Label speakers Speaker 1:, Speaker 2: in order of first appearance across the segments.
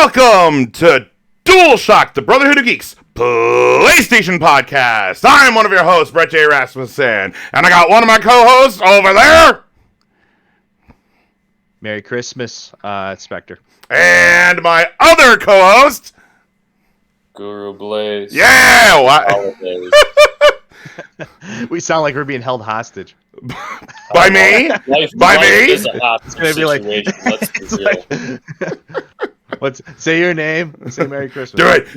Speaker 1: Welcome to Dualshock'd, the Brotherhood of Geeks PlayStation podcast. I'm one of your hosts, Brett J. Rasmussen, and I got one of my co-hosts over there.
Speaker 2: Merry Christmas, Spectre.
Speaker 1: And my other co-host,
Speaker 3: Guru Blaze.
Speaker 1: Yeah!
Speaker 3: Holidays.
Speaker 2: We sound like we're being held hostage.
Speaker 1: By me? By me?
Speaker 3: Is a hot
Speaker 2: It's gonna be like,
Speaker 3: Let's be real.
Speaker 2: say your name. Say Merry Christmas.
Speaker 1: Do it.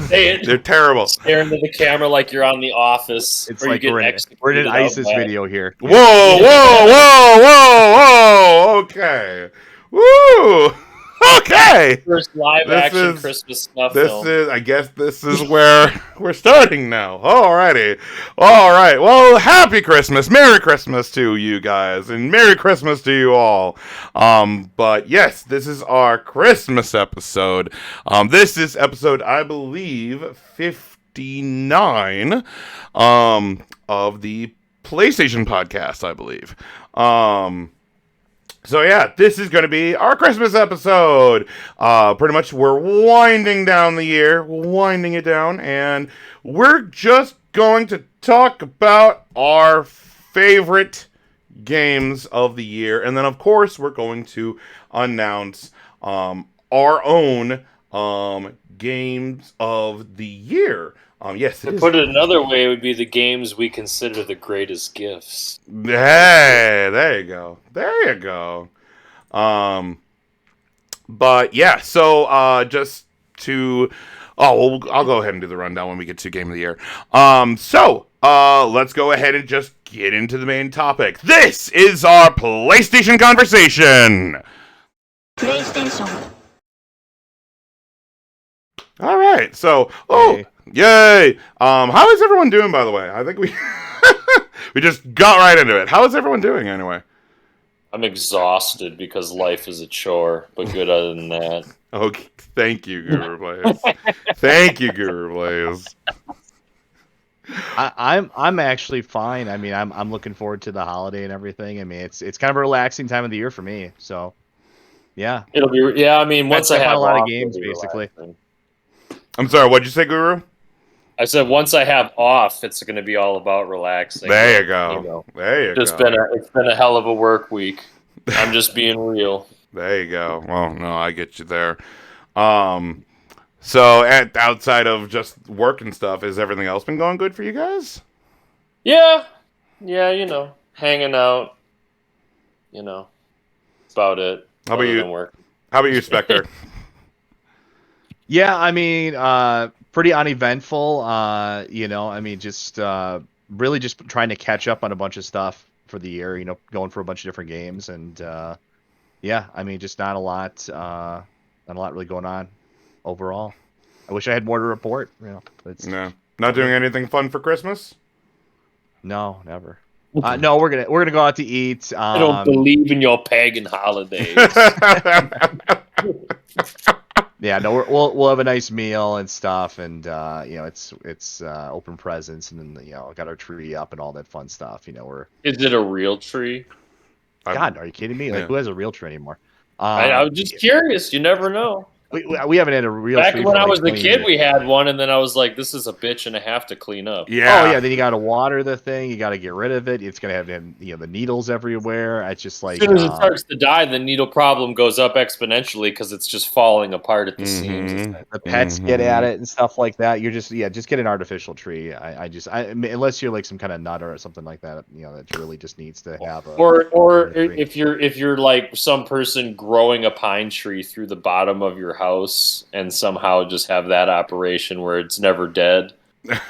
Speaker 3: Say it.
Speaker 1: They're terrible.
Speaker 3: Stare into the camera like you're on The Office.
Speaker 2: It's like we're in an ISIS video here.
Speaker 1: Whoa. Okay. Woo. Okay.
Speaker 3: First live action Christmas snuff film.
Speaker 1: I guess this is where we're starting now. Alrighty. Alright. Well, happy Christmas. Merry Christmas to you guys. And Merry Christmas to you all. But yes, this is our Christmas episode. This is episode, I believe, 59 of the PlayStation podcast, I believe. So yeah, this is going to be our Christmas episode. Pretty much we're winding down the year, winding it down, and we're just going to talk about our favorite games of the year. And then, of course, we're going to announce our own games of the year. Yes,
Speaker 3: To put it another way, it would be the games we consider the greatest gifts.
Speaker 1: Hey, there you go. But yeah, so just to I'll go ahead and do the rundown when we get to Game of the Year. So let's go ahead and just get into the main topic. This is our PlayStation conversation.
Speaker 4: PlayStation.
Speaker 1: All right, so yay! How is everyone doing, by the way? I think we we just got right into it. How is everyone doing, anyway?
Speaker 3: I'm exhausted because life is a chore, but good other than that.
Speaker 1: Okay, thank you, Guru Blaze. Thank you, Guru Blaze.
Speaker 2: I'm actually fine. I mean, I'm looking forward to the holiday and everything. I mean, it's kind of a relaxing time of the year for me. So, yeah.
Speaker 3: It'll be I mean, once I have
Speaker 2: a lot
Speaker 3: off,
Speaker 2: of games,
Speaker 3: it'll be
Speaker 2: basically.
Speaker 3: relaxing.
Speaker 1: I'm sorry, what'd you say, Guru?
Speaker 3: I said once I have off, it's going to be all about relaxing.
Speaker 1: There you go.
Speaker 3: You know,
Speaker 1: There you
Speaker 3: it's
Speaker 1: go.
Speaker 3: been a hell of a work week. I'm just being real.
Speaker 1: There you go. Well, no, I get you there. So, outside of just work and stuff, has everything else been going good for you guys?
Speaker 3: Yeah, you know, hanging out. You know, that's about it.
Speaker 1: How about
Speaker 3: other
Speaker 1: you?
Speaker 3: than work.
Speaker 1: How about you, Spectre?
Speaker 2: Yeah, I mean, pretty uneventful. You know, I mean, just really just trying to catch up on a bunch of stuff for the year. You know, going for a bunch of different games, and yeah, I mean, just not a lot really going on overall. I wish I had more to report. You know,
Speaker 1: No, not doing anything fun for Christmas.
Speaker 2: No, never. No, we're gonna go out to eat.
Speaker 3: I don't believe in your pagan holidays.
Speaker 2: Yeah, no, we'll have a nice meal and stuff, and you know, it's open presents, and then, you know, got our tree up and all that fun stuff. You know,
Speaker 3: Is it a real tree?
Speaker 2: God, are you kidding me? Like,
Speaker 1: Yeah.
Speaker 2: who has a real tree anymore?
Speaker 3: I was just curious. You never know.
Speaker 2: We haven't had a real
Speaker 3: Back
Speaker 2: tree
Speaker 3: when
Speaker 2: for
Speaker 3: I
Speaker 2: like
Speaker 3: was a
Speaker 2: 20
Speaker 3: kid,
Speaker 2: years.
Speaker 3: we had one, and then I was like, "This is a bitch and a half to clean up."
Speaker 1: Yeah.
Speaker 2: Oh yeah, then you got to water the thing. You got to get rid of it. It's gonna have, you know, the needles everywhere. It's just like
Speaker 3: As soon as it starts to die, the needle problem goes up exponentially because it's just falling apart at the seams.
Speaker 2: the pets get at it and stuff like that. You're just just get an artificial tree. I mean, unless you're like some kind of nut or something like that, you know, that really just needs to have.
Speaker 3: Or if you're like some person growing a pine tree through the bottom of your house and somehow just have that operation where it's never dead,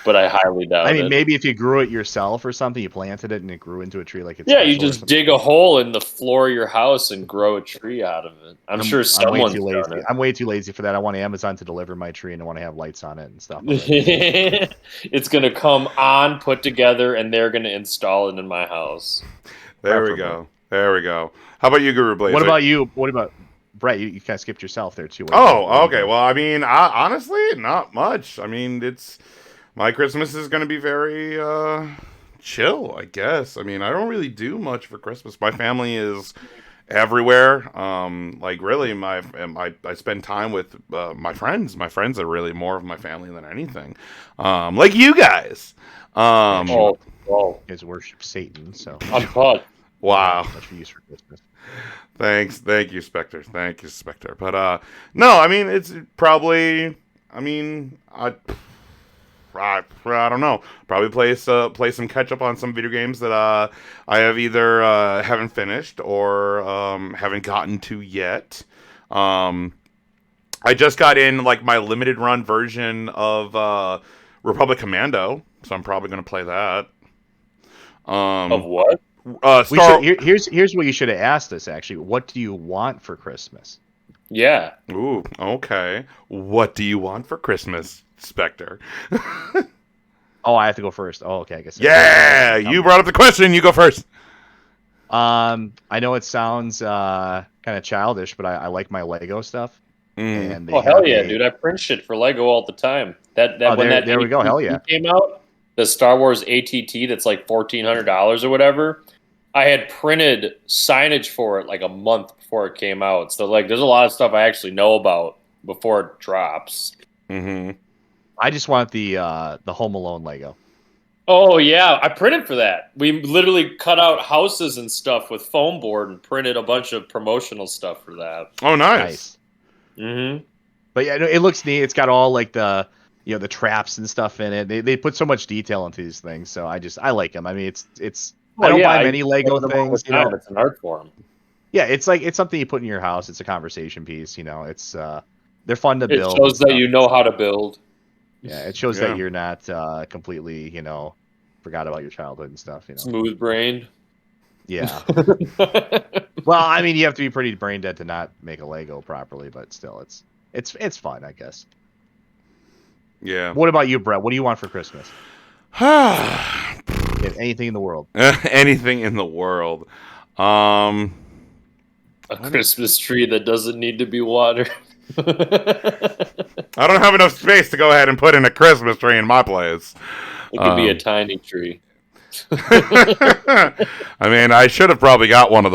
Speaker 3: but I highly doubt it.
Speaker 2: I mean, maybe if you grew it yourself or something, you planted it and it grew into a tree like it's
Speaker 3: Yeah, you
Speaker 2: special or
Speaker 3: just
Speaker 2: something.
Speaker 3: dig a hole in the floor of your house and grow a tree out of it. I'm sure
Speaker 2: way
Speaker 3: someone's
Speaker 2: too
Speaker 3: done
Speaker 2: lazy.
Speaker 3: it.
Speaker 2: I'm way too lazy for that. I want Amazon to deliver my tree and I want to have lights on it and stuff.
Speaker 3: It's gonna come on, put together, and they're gonna install it in my house.
Speaker 1: There we go. How about you, Guru Blaze?
Speaker 2: What about you? What about Brett? You kind of skipped yourself there too.
Speaker 1: Oh, okay. Well, I mean, honestly, not much. I mean, my Christmas is going to be very chill, I guess. I mean, I don't really do much for Christmas. My family is everywhere. Like really, I spend time with my friends. My friends are really more of my family than anything. Like you guys.
Speaker 3: Oh, oh,
Speaker 2: You guys worship Satan, so
Speaker 3: uncut.
Speaker 1: Wow.
Speaker 2: much use for Christmas.
Speaker 1: Thank you, Spectre. Thank you, Spectre. But no, I mean it's probably. I mean, I don't know. Probably play some catch up on some video games that I have either haven't finished or haven't gotten to yet. I just got in like my limited run version of Republic Commando, so I'm probably gonna play that.
Speaker 3: Of what?
Speaker 1: Star.
Speaker 2: Here's what you should have asked us. Actually, what do you want for Christmas?
Speaker 3: Yeah.
Speaker 1: Ooh, okay. What do you want for Christmas, Spectre?
Speaker 2: Oh, I have to go first. Oh, okay. I guess.
Speaker 1: Yeah, you brought up the question. You go first.
Speaker 2: I know it sounds kind of childish, but I like my Lego stuff. And they
Speaker 3: Oh hell
Speaker 2: have
Speaker 3: yeah, dude! I print shit for Lego all the time. That when
Speaker 2: there we go. Hell yeah.
Speaker 3: came out, the Star Wars ATT that's like $1,400 or whatever. I had printed signage for it like a month before it came out. So like, there's a lot of stuff I actually know about before it drops.
Speaker 1: Mm-hmm.
Speaker 2: I just want the Home Alone Lego.
Speaker 3: Oh yeah, I printed for that. We literally cut out houses and stuff with foam board and printed a bunch of promotional stuff for that.
Speaker 1: Oh, nice.
Speaker 3: Mm-hmm.
Speaker 2: But yeah, it looks neat. It's got all like the the traps and stuff in it. They put so much detail into these things. So I like them. I mean, it's I don't buy many Lego things.
Speaker 3: It's an art form.
Speaker 2: Yeah, it's something you put in your house. It's a conversation piece. It's they're fun to
Speaker 3: It
Speaker 2: build.
Speaker 3: shows that you know how to build.
Speaker 2: Yeah, it shows that you're not completely forgot about your childhood and stuff.
Speaker 3: Smooth brained.
Speaker 2: Yeah. Well, I mean, you have to be pretty brain dead to not make a Lego properly, but still, it's fun, I guess.
Speaker 1: Yeah.
Speaker 2: What about you, Brett? What do you want for Christmas? Anything in the world.
Speaker 1: Anything in the world.
Speaker 3: A Christmas tree that doesn't need to be watered.
Speaker 1: I don't have enough space to go ahead and put in a Christmas tree in my place.
Speaker 3: It could be a tiny tree.
Speaker 1: I mean, I should have probably got one of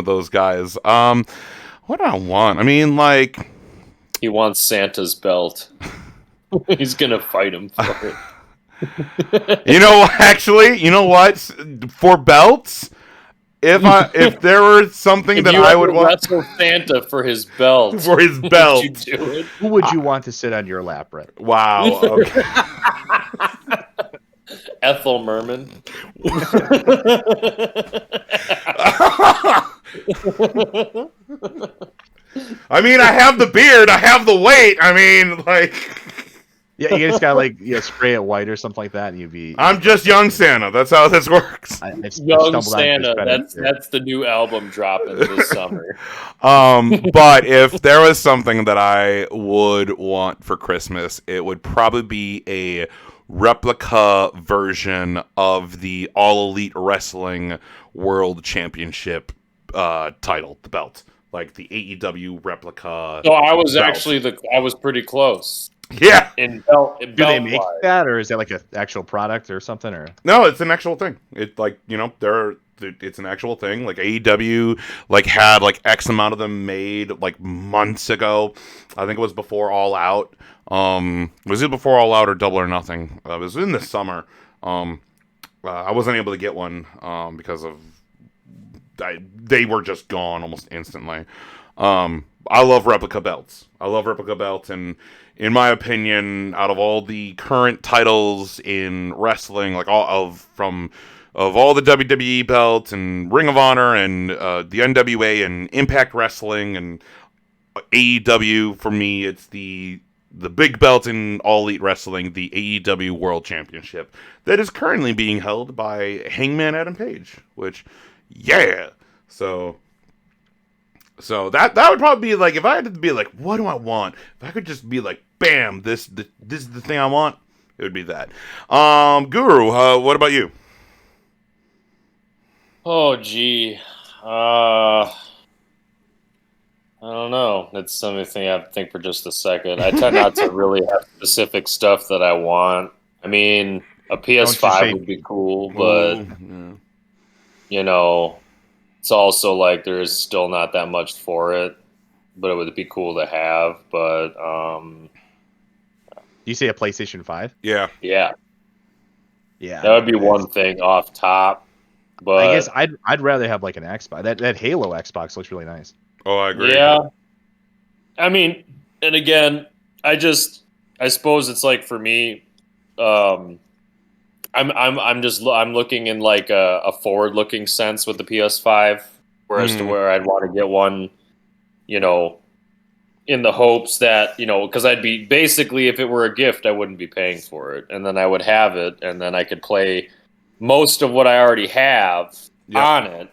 Speaker 1: those guys. What do I want? I mean, like,
Speaker 3: he wants Santa's belt. He's gonna fight him for it.
Speaker 1: You know what? For belts, if there were something that I would want,
Speaker 3: wrestle Santa for his belt.
Speaker 1: For his belt,
Speaker 3: would you do it?
Speaker 2: Who would you want to sit on your lap, Brett?
Speaker 1: Wow. Okay.
Speaker 3: Ethel Merman.
Speaker 1: I mean, I have the beard, I have the weight. I mean, like,
Speaker 2: yeah, you just gotta spray it white or something like that, and you'd be.
Speaker 1: I'm just young Santa. That's how this works.
Speaker 3: Young Santa. That's the new album dropping this summer.
Speaker 1: But if there was something that I would want for Christmas, it would probably be a replica version of the All Elite Wrestling World Championship title, the belt, like the AEW replica.
Speaker 3: So I was
Speaker 1: belt.
Speaker 3: I was pretty close.
Speaker 1: Yeah.
Speaker 3: In belt,
Speaker 2: do they make that, or is that like an actual product or something? Or
Speaker 1: no, it's an actual thing. It it's an actual thing. Like AEW had like X amount of them made like months ago. I think it was before All Out. Was it before All Out or Double or Nothing? It was in the summer. I wasn't able to get one because of they were just gone almost instantly. I love replica belts. And in my opinion, out of all the current titles in wrestling, like all the WWE belts and Ring of Honor and the NWA and Impact Wrestling and AEW, for me, it's the big belt in All Elite Wrestling, the AEW World Championship, that is currently being held by Hangman Adam Page, which, yeah. So that would probably be like, if I had to be like, what do I want? If I could just be like, bam, this is the thing I want, it would be that. Guru, what about you?
Speaker 3: Oh, gee. I don't know. It's something I have to think for just a second. I tend not to really have specific stuff that I want. I mean, a PS5 would be cool, but, it's also like there's still not that much for it, but it would be cool to have. But
Speaker 2: You say a PlayStation 5?
Speaker 1: Yeah.
Speaker 3: yeah,
Speaker 2: Yeah.
Speaker 3: that would be one thing off top. But
Speaker 2: I guess I'd rather have like an Xbox. That Halo Xbox looks really nice.
Speaker 1: Oh, I agree.
Speaker 3: yeah, I mean, and again, I suppose it's like for me, I'm looking in like a forward looking sense with the PS5, whereas to where I'd want to get one, you know, in the hopes that, because I'd be basically, if it were a gift, I wouldn't be paying for it, and then I would have it, and then I could play most of what I already have
Speaker 1: Yep.
Speaker 3: on it,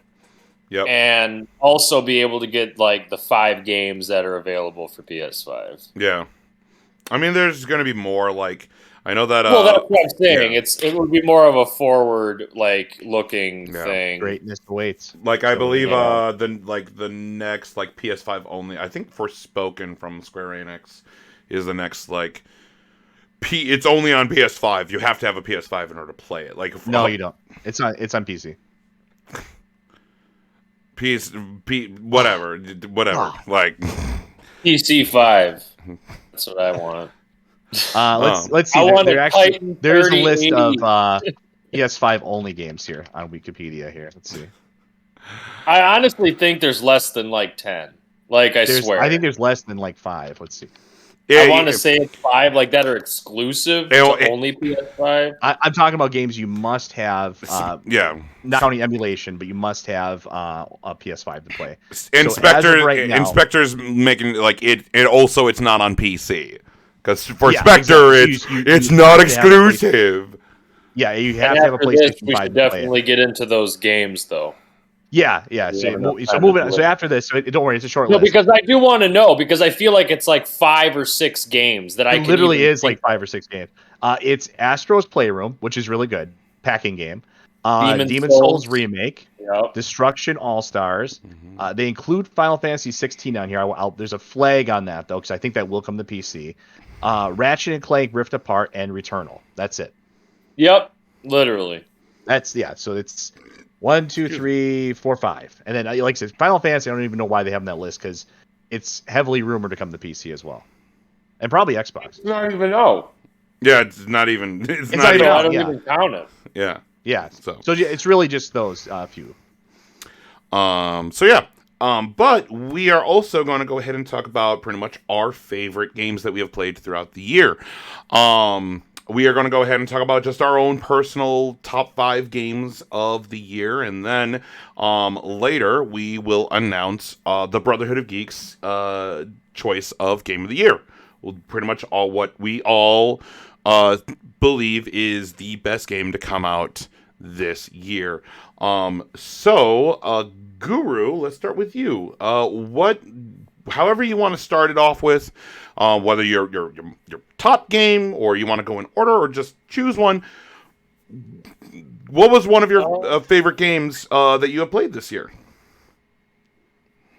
Speaker 1: Yep.
Speaker 3: and also be able to get like the 5 games that are available for PS5.
Speaker 1: Yeah. I mean, there's going to be more. Like, I know that.
Speaker 3: Well, that's what I'm saying.
Speaker 1: yeah.
Speaker 3: It would be more of a forward, like looking
Speaker 1: Yeah.
Speaker 3: thing.
Speaker 2: Greatness awaits.
Speaker 1: Like, I believe
Speaker 3: yeah.
Speaker 1: the next like PS5 only. I think Forspoken from Square Enix is the next like. It's only on PS5. You have to have a PS5 in order to play it. Like,
Speaker 2: No, you don't. It's on PC.
Speaker 1: Whatever. Like,
Speaker 3: PC5. That's what I want.
Speaker 2: Let's see.
Speaker 3: I want
Speaker 2: There
Speaker 3: a
Speaker 2: actually
Speaker 3: Titan
Speaker 2: there's a list
Speaker 3: 3080.
Speaker 2: of PS5 only games here on Wikipedia. Here, let's see.
Speaker 3: I honestly think there's less than like 10. Like, I swear.
Speaker 2: I think there's less than like 5. Let's see.
Speaker 3: I want to say it's 5 like that are exclusive to only PS5.
Speaker 2: I'm talking about games you must have.
Speaker 1: yeah.
Speaker 2: Not only emulation, but you must have a PS5 to play.
Speaker 1: Inspector's making like it. It's not on PC because for
Speaker 2: Yeah,
Speaker 1: Spectre
Speaker 2: exactly.
Speaker 1: it's not exclusive.
Speaker 2: Yeah, you have to have a PlayStation 5
Speaker 3: we
Speaker 2: to
Speaker 3: should
Speaker 2: play it.
Speaker 3: definitely get into those games though.
Speaker 2: Yeah. So moving on. So after this, don't worry, it's a short list.
Speaker 3: Because I do want to know, because I feel like it's like 5 or 6 games that
Speaker 2: It literally is like 5 or 6 games. It's Astro's Playroom, which is really good, packing game. Demon Souls remake,
Speaker 3: Yep.
Speaker 2: Destruction All Stars. They include Final Fantasy 16 on here. There's a flag on that though, because I think that will come to PC. Ratchet and Clank Rift Apart and Returnal. That's it.
Speaker 3: Yep, literally.
Speaker 2: So it's 1, 2, 3, 4, 5, and then like I said, Final Fantasy. I don't even know why they have on that list because it's heavily rumored to come to PC as well, and probably Xbox.
Speaker 3: Not even know.
Speaker 1: Yeah, it's not even. It's not
Speaker 3: I
Speaker 1: even.
Speaker 3: don't even count it.
Speaker 1: Yeah.
Speaker 2: Yeah. So it's really just those few.
Speaker 1: So yeah. But we are also going to go ahead and talk about pretty much our favorite games that we have played throughout the year. We are going to go ahead and talk about just our own personal top 5 games of the year, and then later we will announce the Brotherhood of Geeks choice of Game of the Year. Well, pretty much all what we all believe is the best game to come out this year. Guru, let's start with you. However you want to start it off with, whether your top game or you want to go in order or just choose one. What was one of your favorite games that you have played this year?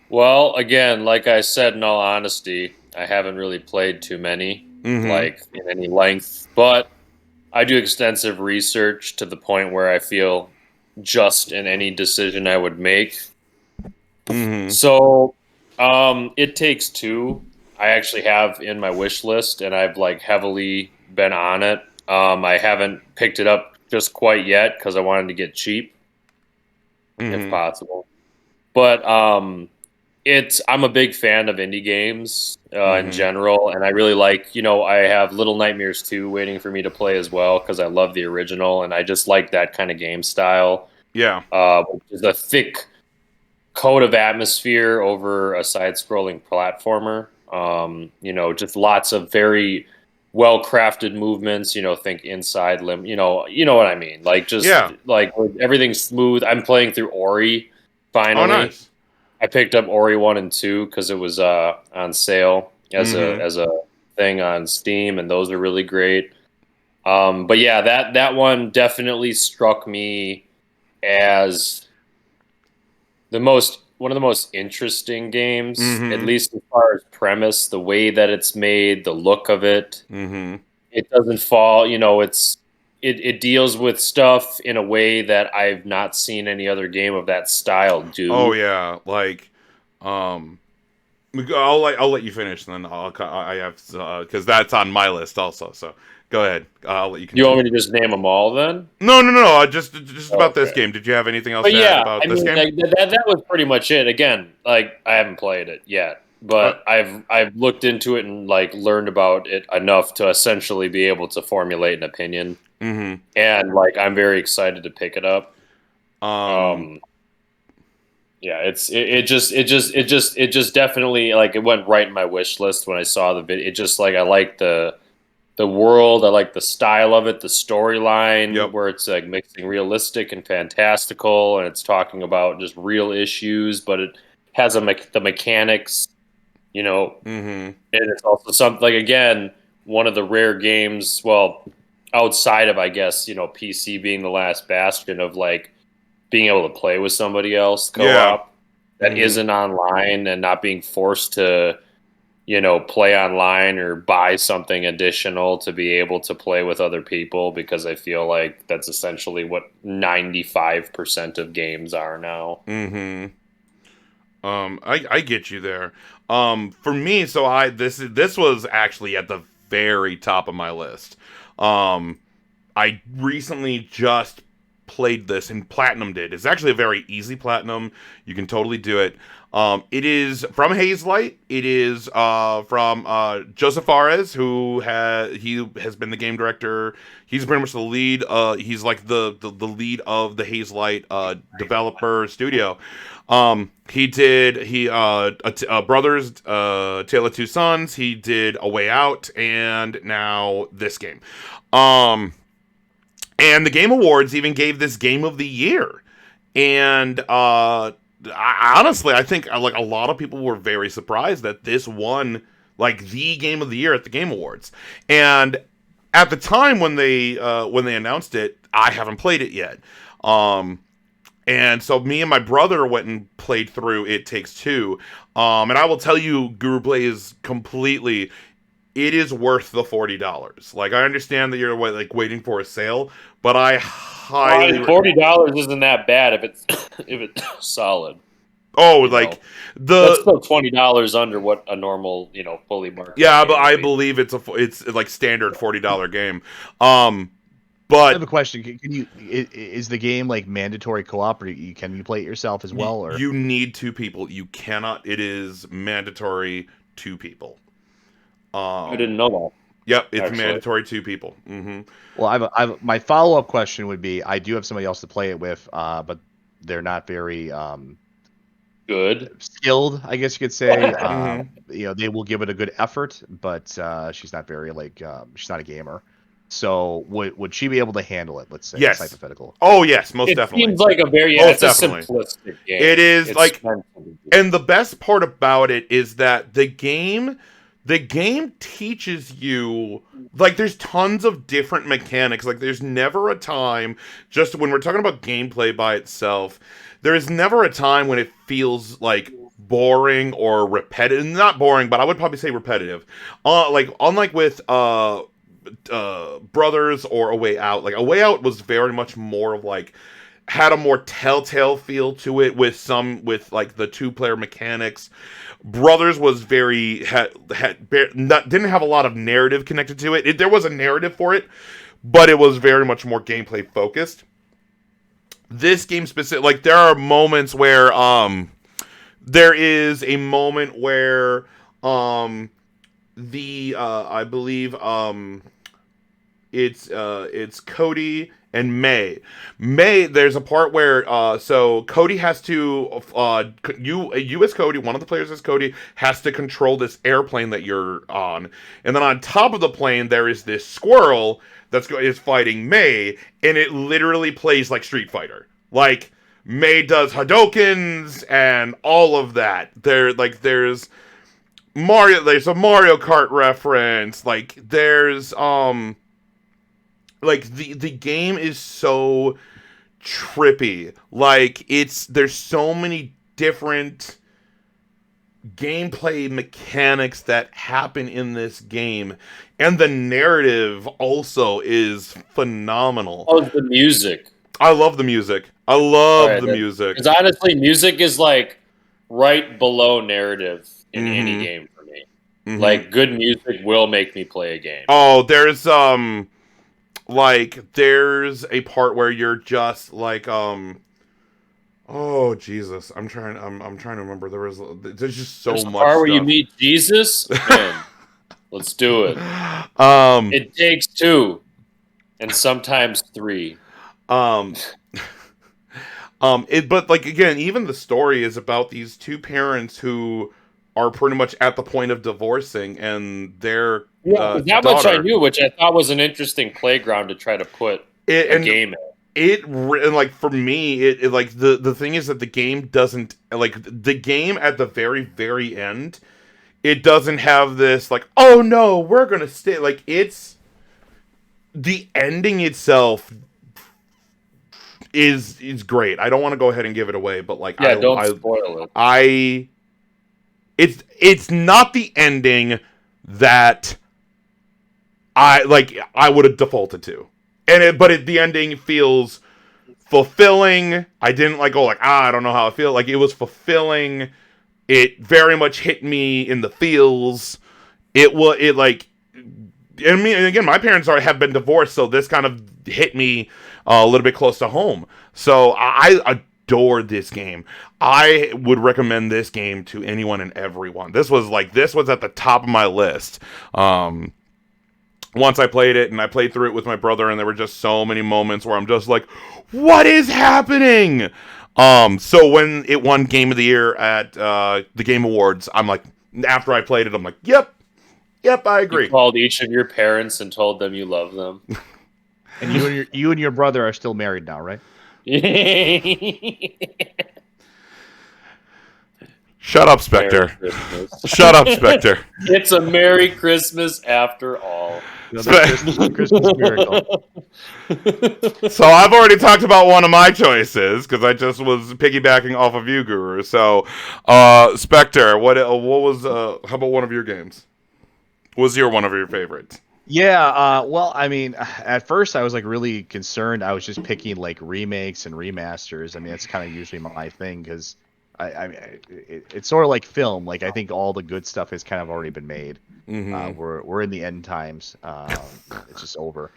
Speaker 3: Well, again, like I said, in all honesty, I haven't really played too many, like in any length, but I do extensive research to the point where I feel just in any decision I would make. So, It Takes Two, I actually have in my wish list, and I've like heavily been on it. I haven't picked it up just quite yet because I wanted to get cheap, if possible. But I'm a big fan of indie games in general, and I really like, I have Little Nightmares 2 waiting for me to play as well because I love the original, and I just like that kind of game style.
Speaker 1: Yeah.
Speaker 3: Which is a thick coat of atmosphere over a side-scrolling platformer. Just lots of very well-crafted movements. Think inside limb. You know what I mean. Like like everything's smooth. I'm playing through Ori finally.
Speaker 1: Oh, nice.
Speaker 3: I picked up Ori 1 and 2 because it was on sale as a thing on Steam, and those are really great. But yeah, that one definitely struck me as one of the most interesting games, at least as far as premise, the way that it's made, the look of it. It doesn't fall, it deals with stuff in a way that I've not seen any other game of that style do.
Speaker 1: Oh yeah, like, I'll let you finish, and then I have because that's on my list also. So go ahead. I'll let you
Speaker 3: You
Speaker 1: continue.
Speaker 3: want me to just name them all then?
Speaker 1: No. Just about this
Speaker 3: Okay.
Speaker 1: game. Did you have anything else
Speaker 3: But
Speaker 1: to add
Speaker 3: yeah,
Speaker 1: about
Speaker 3: I
Speaker 1: this
Speaker 3: mean,
Speaker 1: game?
Speaker 3: like, that was pretty much it. Again, like I haven't played it yet, but I've looked into it and like learned about it enough to essentially be able to formulate an opinion.
Speaker 1: Mm-hmm.
Speaker 3: And like I'm very excited to pick it up.
Speaker 1: Um.
Speaker 3: Um, yeah, it just definitely like it went right in my wish list when I saw the video. It just like I like the world, I like the style of it, the storyline
Speaker 1: Yep.
Speaker 3: where it's like mixing realistic and fantastical, and it's talking about just real issues, but it has the mechanics, you know,
Speaker 1: Mm-hmm.
Speaker 3: and it's also something like again one of the rare games. Well, outside of I guess PC being the last bastion of like being able to play with somebody else
Speaker 1: Yeah.
Speaker 3: co-op that
Speaker 1: Mm-hmm.
Speaker 3: isn't online and not being forced to play online or buy something additional to be able to play with other people because I feel like that's essentially what 95% of games are now.
Speaker 1: Mm-hmm. I get you there. For me, so this was actually at the very top of my list. Um, I recently just played this and platinumed it. It's actually a very easy platinum. You can totally do it. It is from Hazelight. It is from Joseph Fares, he has been the game director. He's pretty much the lead. He's like the lead of the Hazelight developer studio. Brothers, Tale of Two Sons. He did A Way Out, and now this game. And the Game Awards even gave this Game of the Year. And honestly, I think like a lot of people were very surprised that this won like the Game of the Year at the Game Awards. And at the time when they announced it, I haven't played it yet. And so me and my brother went and played through It Takes Two. And I will tell you, Guru Play is completely. It is worth the $40. Like I understand that you're waiting for a sale, but I highly
Speaker 3: $40 isn't that bad if it's if it's solid.
Speaker 1: like
Speaker 3: That's
Speaker 1: the
Speaker 3: still $20 under what a normal fully marked.
Speaker 1: yeah,
Speaker 3: game
Speaker 1: but
Speaker 3: would
Speaker 1: I
Speaker 3: be.
Speaker 1: believe it's like standard $40 game.
Speaker 2: I have
Speaker 1: But
Speaker 2: a question. Can you is the game like mandatory co-op, or can you play it yourself as well? Or
Speaker 1: you need two people. You cannot. It is mandatory two people.
Speaker 3: I didn't know that.
Speaker 1: Yep, it's
Speaker 3: Actually.
Speaker 1: mandatory two people. Mm-hmm.
Speaker 2: well, my follow up question would be: I do have somebody else to play it with, but they're not very
Speaker 3: Good.
Speaker 2: skilled, I guess you could say.
Speaker 1: Mhm.
Speaker 2: They will give it a good effort, but she's not very she's not a gamer. So would she be able to handle it? Let's say it's
Speaker 1: Yes.
Speaker 2: hypothetical.
Speaker 1: Oh yes, most
Speaker 3: It
Speaker 1: definitely.
Speaker 3: seems like a very
Speaker 1: Most
Speaker 3: it's a
Speaker 1: definitely.
Speaker 3: simplistic game.
Speaker 1: It is
Speaker 3: It's
Speaker 1: like,
Speaker 3: meant to be.
Speaker 1: and the best part about it is that the game teaches you like there's tons of different mechanics. Like there's never a time, just when we're talking about gameplay by itself, there is never a time when it feels like boring or repetitive. Not boring, but I would probably say repetitive. Like unlike with Brothers or A Way Out. Like A Way Out was very much more of like had a more telltale feel to it with like the two-player mechanics. Brothers was very didn't have a lot of narrative connected to it. There was a narrative for it, but it was very much more gameplay focused. This game specific, like there are moments where there is a moment where the I believe it's Cody and May. There's a part where so Cody has to you as Cody, one of the players as Cody has to control this airplane that you're on, and then on top of the plane there is this squirrel is fighting May, and it literally plays like Street Fighter. Like May does Hadokens and all of that. There's a Mario Kart reference. Like there's like the game is so trippy. Like there's so many different gameplay mechanics that happen in this game, and the narrative also is phenomenal.
Speaker 3: Oh, the music.
Speaker 1: I love the music. I
Speaker 3: All
Speaker 1: love
Speaker 3: right,
Speaker 1: the music.
Speaker 3: because honestly, music is like right below narrative in any
Speaker 1: Mhm.
Speaker 3: game for me.
Speaker 1: Mhm.
Speaker 3: Like good music will make me play a game.
Speaker 1: Oh, there's a part where you're just like oh Jesus, I'm trying to remember. There's just so
Speaker 3: There's the
Speaker 1: much
Speaker 3: part where you
Speaker 1: stuff.
Speaker 3: meet Jesus. Man, let's do it.
Speaker 1: um
Speaker 3: It takes two, and sometimes three.
Speaker 1: um but like again, even the story is about these two parents who are pretty much at the point of divorcing, and their
Speaker 3: Yeah, 'cause that much I
Speaker 1: daughter.
Speaker 3: knew, which I thought was an interesting playground to try to put
Speaker 1: It,
Speaker 3: a
Speaker 1: and
Speaker 3: game in.
Speaker 1: and like for me, it like the thing is that the game doesn't like the game at the very end. It doesn't have this like, oh no, we're gonna stay. Like it's the ending itself is great. I don't want to go ahead and give it away, but like
Speaker 3: Yeah, don't spoil it.
Speaker 1: it's not the ending that I would have defaulted to, the ending feels fulfilling. I didn't like go like I don't know how I feel. Like it was fulfilling. It very much hit me in the feels. It like, I mean, and again, my parents have been divorced, so this kind of hit me a little bit close to home. So I adore this game. I would recommend this game to anyone and everyone. This was at the top of my list. Once I played it, and I played through it with my brother, and there were just so many moments where I'm just like, what is happening? So when it won Game of the Year at the Game Awards, I'm like, after I played it, I'm like, yep, I agree.
Speaker 3: You called each of your parents and told them you love them.
Speaker 2: And you and your brother are still married now, right?
Speaker 1: Shut up, Spectre. Shut up, Spectre.
Speaker 3: It's a Merry Christmas after all.
Speaker 2: Christmas miracle.
Speaker 1: So I've already talked about one of my choices because I just was piggybacking off of you, Guru. So, Spectre, what was how about one of your games? What was one of your favorites?
Speaker 2: Yeah, well, I mean, at first I was like really concerned. I was just picking like remakes and remasters. I mean, that's kind of usually my thing because it's sort of like film. Like I think all the good stuff has kind of already been made.
Speaker 1: Mm-hmm.
Speaker 2: We're in the end times. It's just over.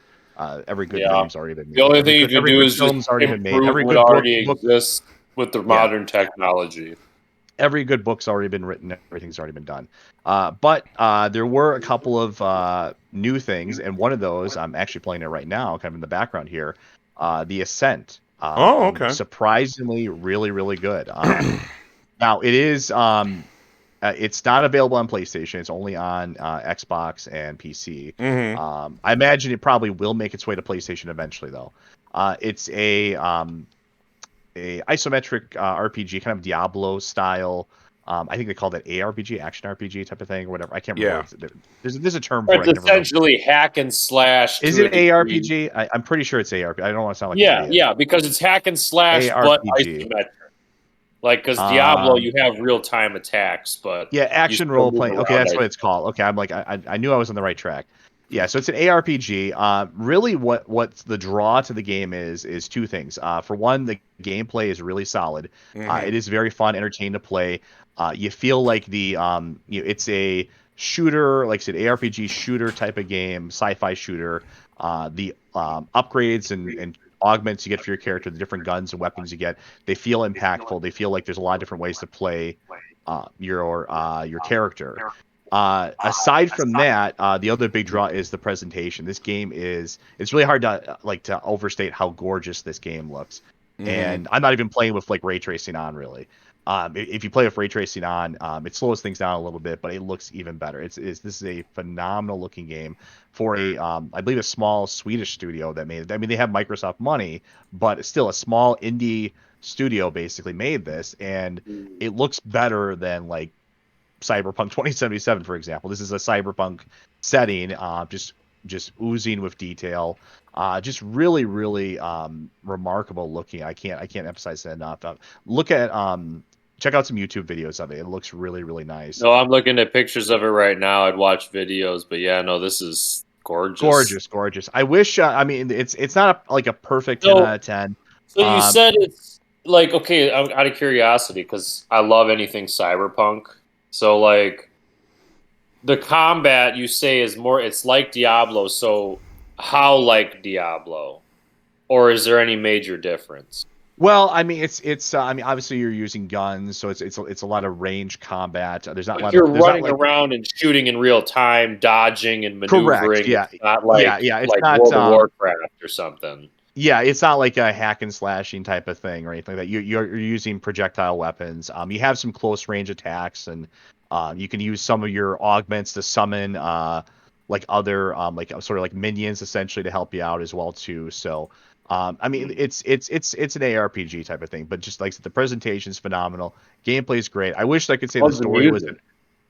Speaker 2: Every good
Speaker 3: Yeah.
Speaker 2: game's already been made.
Speaker 3: The only thing you can
Speaker 2: every
Speaker 3: do
Speaker 2: good
Speaker 3: is
Speaker 2: film's
Speaker 3: just
Speaker 2: already been made.
Speaker 3: improve
Speaker 2: Every
Speaker 3: what
Speaker 2: good
Speaker 3: already
Speaker 2: book,
Speaker 3: exists with the modern technology.
Speaker 2: every good book's already been written. Everything's already been done. But there were a couple of new things, and one of those I'm actually playing it right now, kind of in the background here. The Ascent.
Speaker 1: Oh, okay.
Speaker 2: Surprisingly, really, really good. Now it is. It's not available on PlayStation. It's only on Xbox and PC.
Speaker 1: Mm-hmm.
Speaker 2: I imagine it probably will make its way to PlayStation eventually, though. It's a isometric RPG, kind of Diablo style. I think they call that ARPG, action RPG type of thing, or whatever. I can't remember.
Speaker 1: Yeah.
Speaker 2: There's a term for it.
Speaker 3: It's essentially hack and slash.
Speaker 2: Is it ARPG? I'm pretty sure it's ARPG. I don't want to sound like an idiot.
Speaker 3: Yeah, because it's hack and slash, but
Speaker 2: ARPG.
Speaker 3: isometric. Like, because Diablo, you have real time attacks, but
Speaker 2: yeah, action role playing. Okay, that's what it's called. Okay, I'm like, I knew I was on the right track. Yeah, so it's an ARPG. Really, what the draw to the game is two things. For one, the gameplay is really solid.
Speaker 1: Mm-hmm.
Speaker 2: It is very fun, entertaining to play. You feel like it's a shooter, like I said, ARPG shooter type of game, sci-fi shooter. The upgrades and augments you get for your character, the different guns and weapons you get, they feel impactful. They feel like there's a lot of different ways to play your character. Aside from that, the other big draw is the presentation. This game it's really hard to overstate how gorgeous this game looks.
Speaker 1: Mm-hmm.
Speaker 2: And I'm not even playing with like ray tracing on really. If you play with ray tracing on, it slows things down a little bit, but it looks even better. This is a phenomenal looking game for I believe a small Swedish studio that made it. I mean, they have Microsoft money, but still a small indie studio basically made this, and it looks better than like Cyberpunk 2077, for example. This is a cyberpunk setting, just oozing with detail. Just really, really remarkable looking. I can't emphasize that enough. Look at check out some YouTube videos of it. It looks really, really nice.
Speaker 3: No, I'm looking at pictures of it right now. I'd watch videos, but yeah, no, this is gorgeous.
Speaker 2: Gorgeous. I wish. I mean, it's not like a perfect 10
Speaker 3: So,
Speaker 2: out of 10.
Speaker 3: so you said it's like, okay, I'm out of curiosity because I love anything cyberpunk. So like the combat you say is more, it's like Diablo. So how like Diablo, or is there any major difference?
Speaker 2: Well, I mean, it's. I mean, obviously you're using guns, so it's a lot of range combat. There's not a
Speaker 3: Like
Speaker 2: lot
Speaker 3: you're
Speaker 2: of. There's not
Speaker 3: running
Speaker 2: like
Speaker 3: around and shooting in real time, dodging and
Speaker 2: correct.
Speaker 3: maneuvering.
Speaker 2: Yeah,
Speaker 3: It's not like
Speaker 2: yeah. It's
Speaker 3: like
Speaker 2: not.
Speaker 3: World of Warcraft or something.
Speaker 2: Yeah, it's not like a hack and slashing type of thing or anything like that. You're using projectile weapons. You have some close range attacks, and you can use some of your augments to summon like other like sort of like minions essentially to help you out as well too. So I mean it's an ARPG type of thing, but just like I said, the presentation's phenomenal, gameplay is great. I wish I could say the
Speaker 3: How's the
Speaker 2: story was
Speaker 3: music?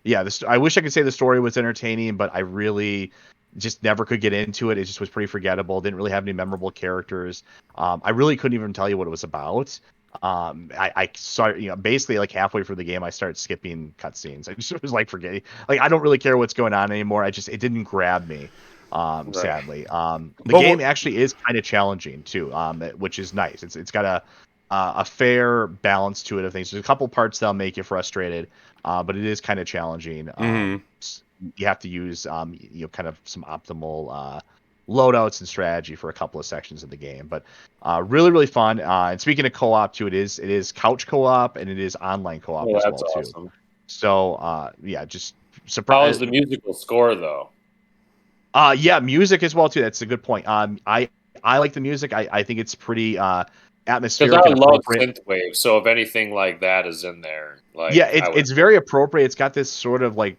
Speaker 2: yeah, I wish I could say the story was entertaining, but I really just never could get into it. It just was pretty forgettable. Didn't really have any memorable characters. I really couldn't even tell you what it was about. I saw, basically like halfway through the game, I started skipping cutscenes. I just was like forgetting, like I don't really care what's going on anymore. It didn't grab me.
Speaker 3: Right.
Speaker 2: Sadly, the
Speaker 1: But
Speaker 2: game actually is kind of challenging too, which is nice. It's got a fair balance to it of things. There's a couple parts that'll make you frustrated, but it is kind of challenging. You have to use kind of some optimal loadouts and strategy for a couple of sections of the game, but really fun. And speaking of co-op too, it is couch co-op and it is online co-op
Speaker 3: Oh,
Speaker 2: as
Speaker 3: that's
Speaker 2: well too.
Speaker 3: awesome.
Speaker 2: So yeah, just
Speaker 3: How is
Speaker 2: surprise.
Speaker 3: the musical score though?
Speaker 2: Yeah, music as well too. That's a good point. I like the music. I think it's pretty
Speaker 3: Because
Speaker 2: atmospheric
Speaker 3: I
Speaker 2: and
Speaker 3: love
Speaker 2: appropriate.
Speaker 3: synthwave, so if anything like that is in there,
Speaker 2: Yeah,
Speaker 3: like
Speaker 2: it's
Speaker 3: I would.
Speaker 2: it's very appropriate. It's got this sort of like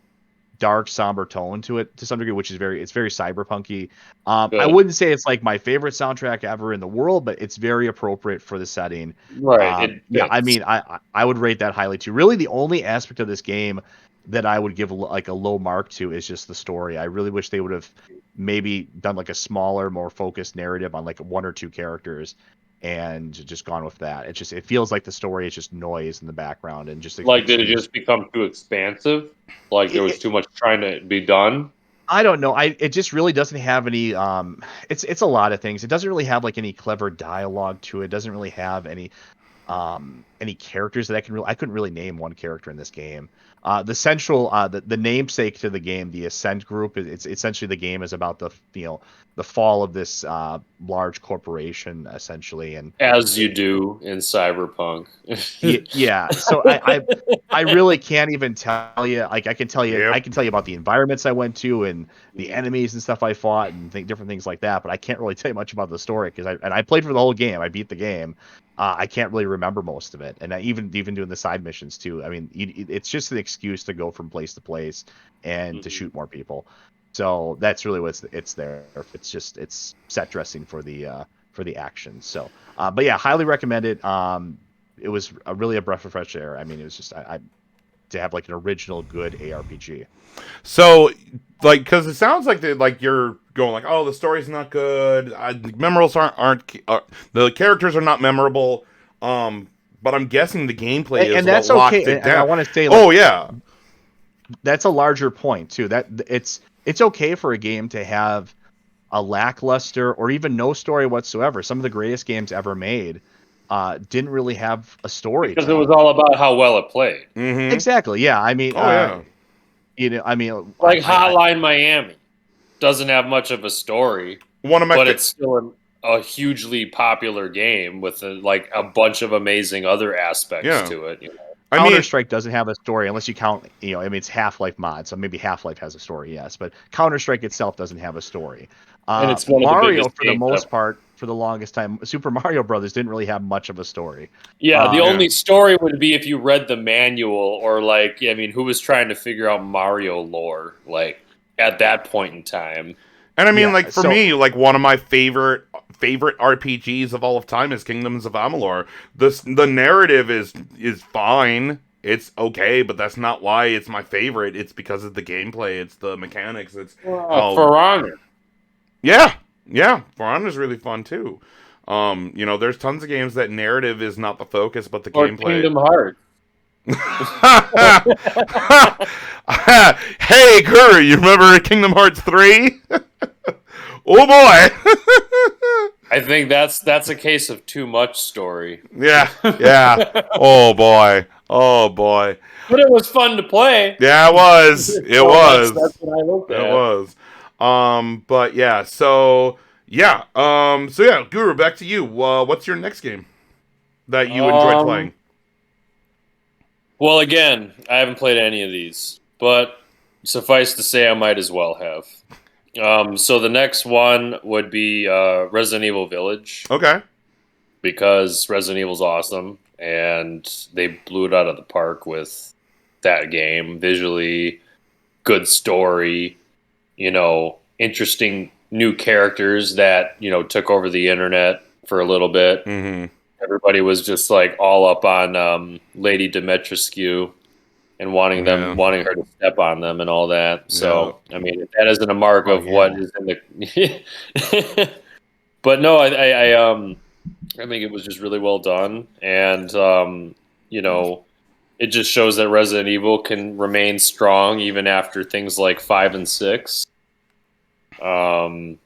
Speaker 2: dark, somber tone to it to some degree, which is it's very cyberpunky. I
Speaker 3: Good.
Speaker 2: wouldn't say it's like my favorite soundtrack ever in the world, but it's very appropriate for the setting.
Speaker 3: Right, it
Speaker 2: Yeah, I
Speaker 3: fits.
Speaker 2: mean, I would rate that highly too. Really, the only aspect of this game that I would give like a low mark to is just the story. I really wish they would have maybe done like a smaller, more focused narrative on like one or two characters and just gone with that. It feels like the story is just noise in the background and just
Speaker 3: Like, did it
Speaker 2: excuse.
Speaker 3: just become too expansive? Like there was too much trying to be done?
Speaker 2: I don't know. It just really doesn't have any it's a lot of things. It doesn't really have like any clever dialogue to it. It doesn't really have any characters that I couldn't really name one character in this game. The central the namesake to the game, the Ascent group, it's essentially the game is about the fall of this large corporation essentially, and
Speaker 3: As you do in Cyberpunk.
Speaker 2: yeah, so I really can't even tell you. Like I
Speaker 1: Yep.
Speaker 2: can tell you about the environments I went to and the enemies and stuff I fought and different things like that. But I can't really tell you much about the story because I played for the whole game. I beat the game. I can't really remember most of it, and even doing the side missions too. I mean, it's just an excuse to go from place to place and to
Speaker 3: Mhm.
Speaker 2: shoot more people. So that's really it's there. It's set dressing for the action. So, but yeah, highly recommend it. It was really a breath of fresh air. I mean, it was just I to have like an original good ARPG.
Speaker 1: So, like, because it sounds like you're going like, oh, the story's not good. The memorals aren't the characters are not memorable. But I'm guessing the gameplay is
Speaker 2: And
Speaker 1: what
Speaker 2: that's
Speaker 1: locked
Speaker 2: okay.
Speaker 1: it
Speaker 2: And I
Speaker 1: down.
Speaker 2: want to say like
Speaker 1: Oh yeah,
Speaker 2: that's a larger point too. That it's okay for a game to have a lackluster or even no story whatsoever. Some of the greatest games ever made didn't really have a story
Speaker 3: Because
Speaker 2: to
Speaker 3: it was
Speaker 2: them.
Speaker 3: all about how well it played.
Speaker 1: mm-hmm.
Speaker 2: Exactly. Yeah. I mean,
Speaker 1: Oh yeah,
Speaker 2: I mean,
Speaker 3: Like Hotline Miami doesn't have much of a story,
Speaker 1: one of my
Speaker 3: but it's still a hugely popular game with like a bunch of amazing other aspects
Speaker 1: yeah.
Speaker 3: to it. You know?
Speaker 1: I
Speaker 2: Counter
Speaker 1: mean,
Speaker 2: Strike doesn't have a story unless you count, I mean, it's Half-Life mod, so maybe Half-Life has a story, yes, but Counter Strike itself doesn't have a story.
Speaker 3: And it's one of the
Speaker 2: Mario,
Speaker 3: biggest
Speaker 2: for the
Speaker 3: games ever.
Speaker 2: most part, for the longest time, Super Mario Brothers didn't really have much of a story.
Speaker 3: Yeah, the
Speaker 1: Yeah.
Speaker 3: only story would be if you read the manual or like, I mean, who was trying to figure out Mario lore like at that point in time.
Speaker 1: and I mean,
Speaker 2: Yeah,
Speaker 1: like for
Speaker 2: so
Speaker 1: me, like one of my favorite RPGs of all of time is Kingdoms of Amalur. The narrative is fine. It's okay, but that's not why it's my favorite. It's because of the gameplay. It's the mechanics. It's how
Speaker 3: For Honor.
Speaker 1: yeah. For Honor is really fun too. There's tons of games that narrative is not the focus, but the
Speaker 3: Or
Speaker 1: gameplay.
Speaker 3: Kingdom Hearts.
Speaker 1: Hey, Guru, you remember Kingdom Hearts 3? Oh boy.
Speaker 3: I think that's a case of too much story.
Speaker 1: Yeah. Oh boy. Oh boy.
Speaker 3: But it was fun to play.
Speaker 1: Yeah, it was. It
Speaker 3: So
Speaker 1: was.
Speaker 3: that's what I looked
Speaker 1: It
Speaker 3: at.
Speaker 1: was. But yeah, so yeah, Guru, back to you. What's your next game that you enjoyed playing?
Speaker 3: Well, again, I haven't played any of these, but suffice to say, I might as well have. So the next one would be Resident Evil Village,
Speaker 1: Okay.
Speaker 3: because Resident Evil's awesome, and they blew it out of the park with that game. Visually, good story, interesting new characters that, took over the internet for a little bit.
Speaker 1: Mm-hmm.
Speaker 3: Everybody was just like all up on Lady Dimitrescu and wanting her to step on them and all that. So, I mean, if that isn't a mark of what is in the. But no, I think it was just really well done, and it just shows that Resident Evil can remain strong even after things like 5 and 6. So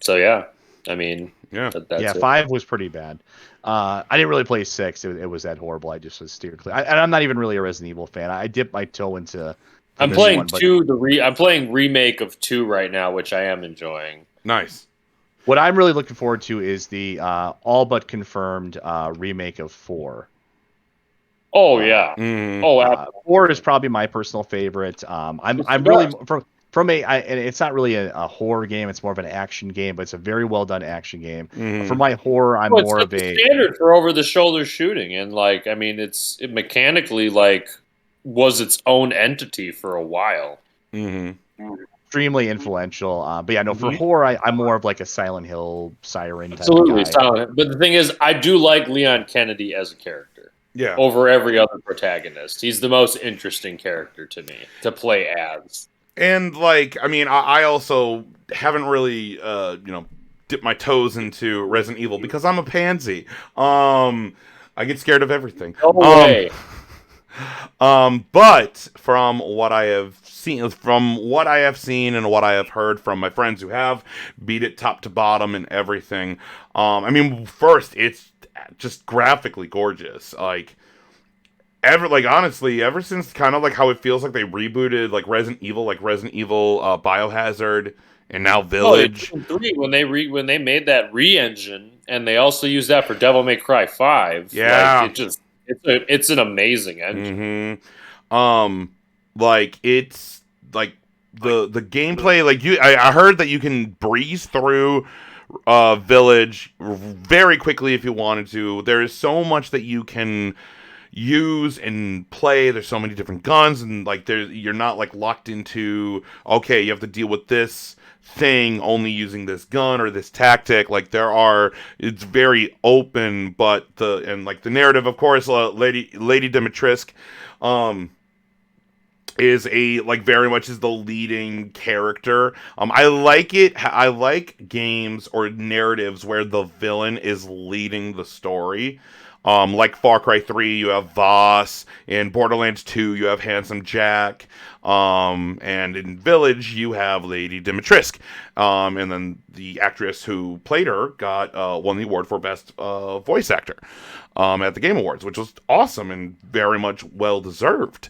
Speaker 3: yeah, I mean,
Speaker 1: Yeah.
Speaker 3: that's it.
Speaker 2: 5 was pretty bad. I didn't really play 6. It was that horrible. I just was steered clear. And I'm not even really a Resident Evil fan. I dipped my toe into.
Speaker 3: I'm playing 2. I'm playing remake of 2 right now, which I am enjoying.
Speaker 1: Nice.
Speaker 2: What I'm really looking forward to is the all but confirmed remake of 4.
Speaker 3: Oh yeah.
Speaker 1: Mm-hmm.
Speaker 3: Oh,
Speaker 2: 4 is probably my personal favorite. I'm really from and it's not really a horror game. It's more of an action game, but it's a very well done action game.
Speaker 1: Mm-hmm.
Speaker 2: For my horror, I'm more of a
Speaker 3: standard for over the shoulder shooting, and I mean, it mechanically was its own entity for a while.
Speaker 1: Mm-hmm.
Speaker 2: extremely influential. But yeah, no, for horror, I'm more of like a Silent Hill siren type
Speaker 3: Absolutely,
Speaker 2: guy.
Speaker 3: Silent. But the thing is, I do like Leon Kennedy as a character.
Speaker 1: Yeah.
Speaker 3: Over every other protagonist, he's the most interesting character to me to play as.
Speaker 1: And I mean, I also haven't really, dipped my toes into Resident Evil because I'm a pansy. I get scared of everything.
Speaker 3: No way.
Speaker 1: But from what I have seen, and what I have heard from my friends who have beat it top to bottom and everything, I mean, first, it's just graphically gorgeous. Honestly, ever since kind of how it feels like they rebooted Resident Evil, Biohazard, and now Village.
Speaker 3: 3, when they made that re-engine, and they also used that for Devil May Cry 5.
Speaker 1: Yeah.
Speaker 3: It's an amazing engine.
Speaker 1: Mm-hmm. It's the gameplay. I heard that you can breeze through Village very quickly if you wanted to. There is so much that you can use and play. There's so many different guns, and you're not locked into, okay, you have to deal with this thing only using this gun or this tactic. It's very open, but the narrative, of course, Lady Dimitrescu is very much is the leading character. I like it. I like games or narratives where the villain is leading the story. Like Far Cry 3, you have Voss. In Borderlands 2, you have Handsome Jack. And in Village, you have Lady Dimitrescu. And then the actress who played her won the award for Best Voice Actor at the Game Awards, which was awesome and very much well-deserved.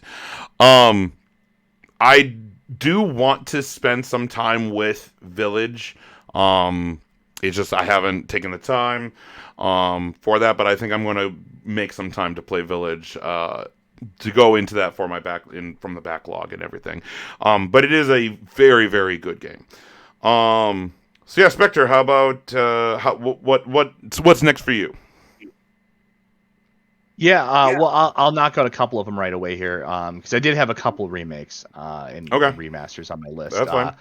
Speaker 1: I do want to spend some time with Village. It's just I haven't taken the time for that, but I think I'm going to make some time to play Village to go into that for my from the backlog and everything. But it is a very, very good game. So yeah, Spectre, how about what's next for you?
Speaker 2: Yeah, well, I'll knock out a couple of them right away here, because I did have a couple remakes and remasters on my list.
Speaker 1: That's fine.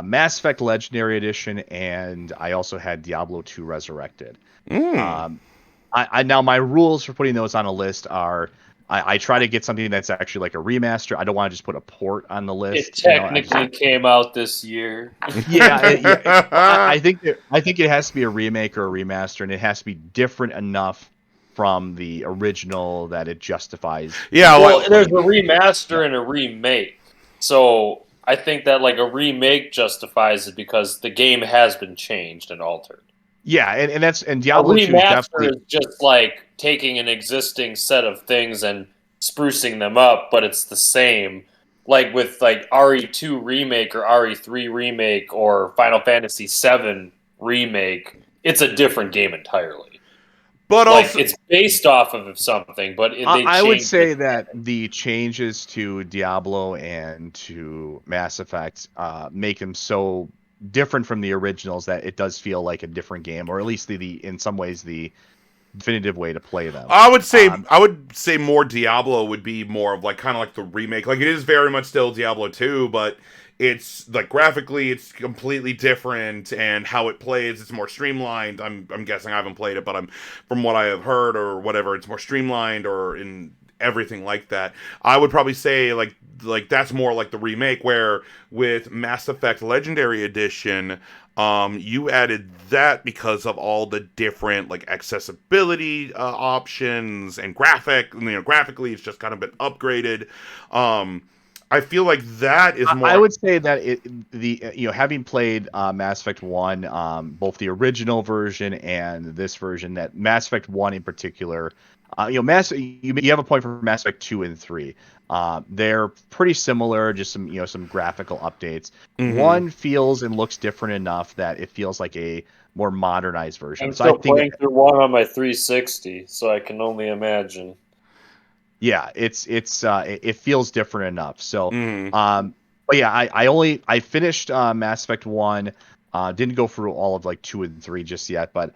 Speaker 2: Mass Effect Legendary Edition, and I also had Diablo 2 Resurrected. I now my rules for putting those on a list are I try to get something that's actually like a remaster. I don't want to just put a port on the list.
Speaker 3: It technically came out this year.
Speaker 2: I think it has to be a remake or a remaster, and it has to be different enough from the original that it justifies.
Speaker 1: Yeah,
Speaker 3: Well,
Speaker 1: like,
Speaker 3: there's a remaster and a remake. So I think that like a remake justifies it because the game has been changed and altered.
Speaker 2: Yeah, and
Speaker 3: A
Speaker 2: Diablo 2 is
Speaker 3: remaster
Speaker 2: definitely
Speaker 3: is just like taking an existing set of things and sprucing them up, but it's the same. Like with like RE2 remake or RE3 remake or Final Fantasy VII remake, it's a different game entirely.
Speaker 1: but
Speaker 3: Like
Speaker 1: also,
Speaker 3: it's based off of something, but they
Speaker 2: I would
Speaker 3: changed
Speaker 2: say
Speaker 3: it.
Speaker 2: that the changes to Diablo and to Mass Effect make them so different from the originals that it does feel like a different game, or at least the in some ways the definitive way to play them.
Speaker 1: I would say more Diablo would be more of like kind of like the remake. Like it is very much still Diablo 2, but it's like graphically it's completely different, and how it plays it's more streamlined. I'm guessing I haven't played it, but I'm from what I have heard or whatever, it's more streamlined or in everything like that. I would probably say like that's more like the remake, where with Mass Effect Legendary Edition, you added that because of all the different like accessibility options and graphically it's just kind of been upgraded. I feel like that is more.
Speaker 2: I would say that having played Mass Effect 1, both the original version and this version, that Mass Effect 1 in particular, you have a point for Mass Effect 2 and 3. They're pretty similar, just some graphical updates.
Speaker 1: Mhm.
Speaker 2: One feels and looks different enough that it feels like a more modernized version.
Speaker 3: I'm
Speaker 2: So I
Speaker 3: still
Speaker 2: think
Speaker 3: playing through one on my 360, so I can only imagine.
Speaker 2: yeah, it feels different enough. So,
Speaker 1: Mhm.
Speaker 2: but yeah, I finished Mass Effect 1. Didn't go through all of like 2 and 3 just yet, but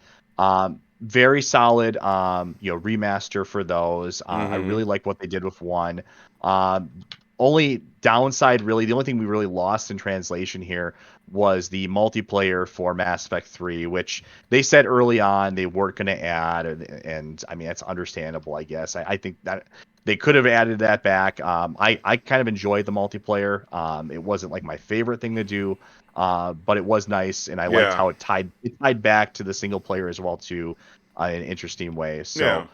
Speaker 2: very solid remaster for those. I
Speaker 1: Mhm.
Speaker 2: really like what they did with 1. Um, Only downside, really, the only thing we really lost in translation here was the multiplayer for Mass Effect 3, which they said early on they weren't going to add, and I mean that's understandable, I guess. I think that they could have added that back. I kind of enjoyed the multiplayer. It wasn't like my favorite thing to do, but it was nice, and I liked
Speaker 1: Yeah.
Speaker 2: how it tied back to the single player as well too, in an interesting way. So
Speaker 1: Yeah.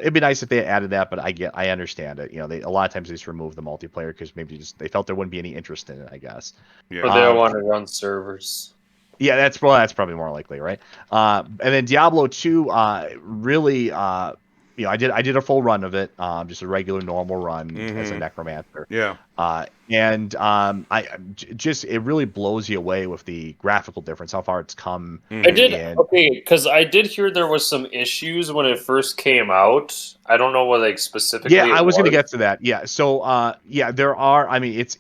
Speaker 2: it'd be nice if they added that, but I understand it. A lot of times they just remove the multiplayer because maybe just they felt there wouldn't be any interest in it, I guess.
Speaker 3: Or
Speaker 1: Yeah.
Speaker 3: they don't want to run servers.
Speaker 2: Yeah, that's probably more likely, right? And then Diablo 2, really, I did a full run of it, just a regular normal run as a
Speaker 1: Mhm.
Speaker 2: necromancer,
Speaker 1: Yeah.
Speaker 2: and just it really blows you away with the graphical difference, how far it's come.
Speaker 3: I
Speaker 1: Mhm.
Speaker 3: did
Speaker 2: And
Speaker 3: okay because I did hear there was some issues when it first came out. I don't know what like
Speaker 2: yeah,
Speaker 3: specifically
Speaker 2: I
Speaker 3: it
Speaker 2: was going to
Speaker 3: was.
Speaker 2: get to that. Yeah, so yeah, there are. I mean, it's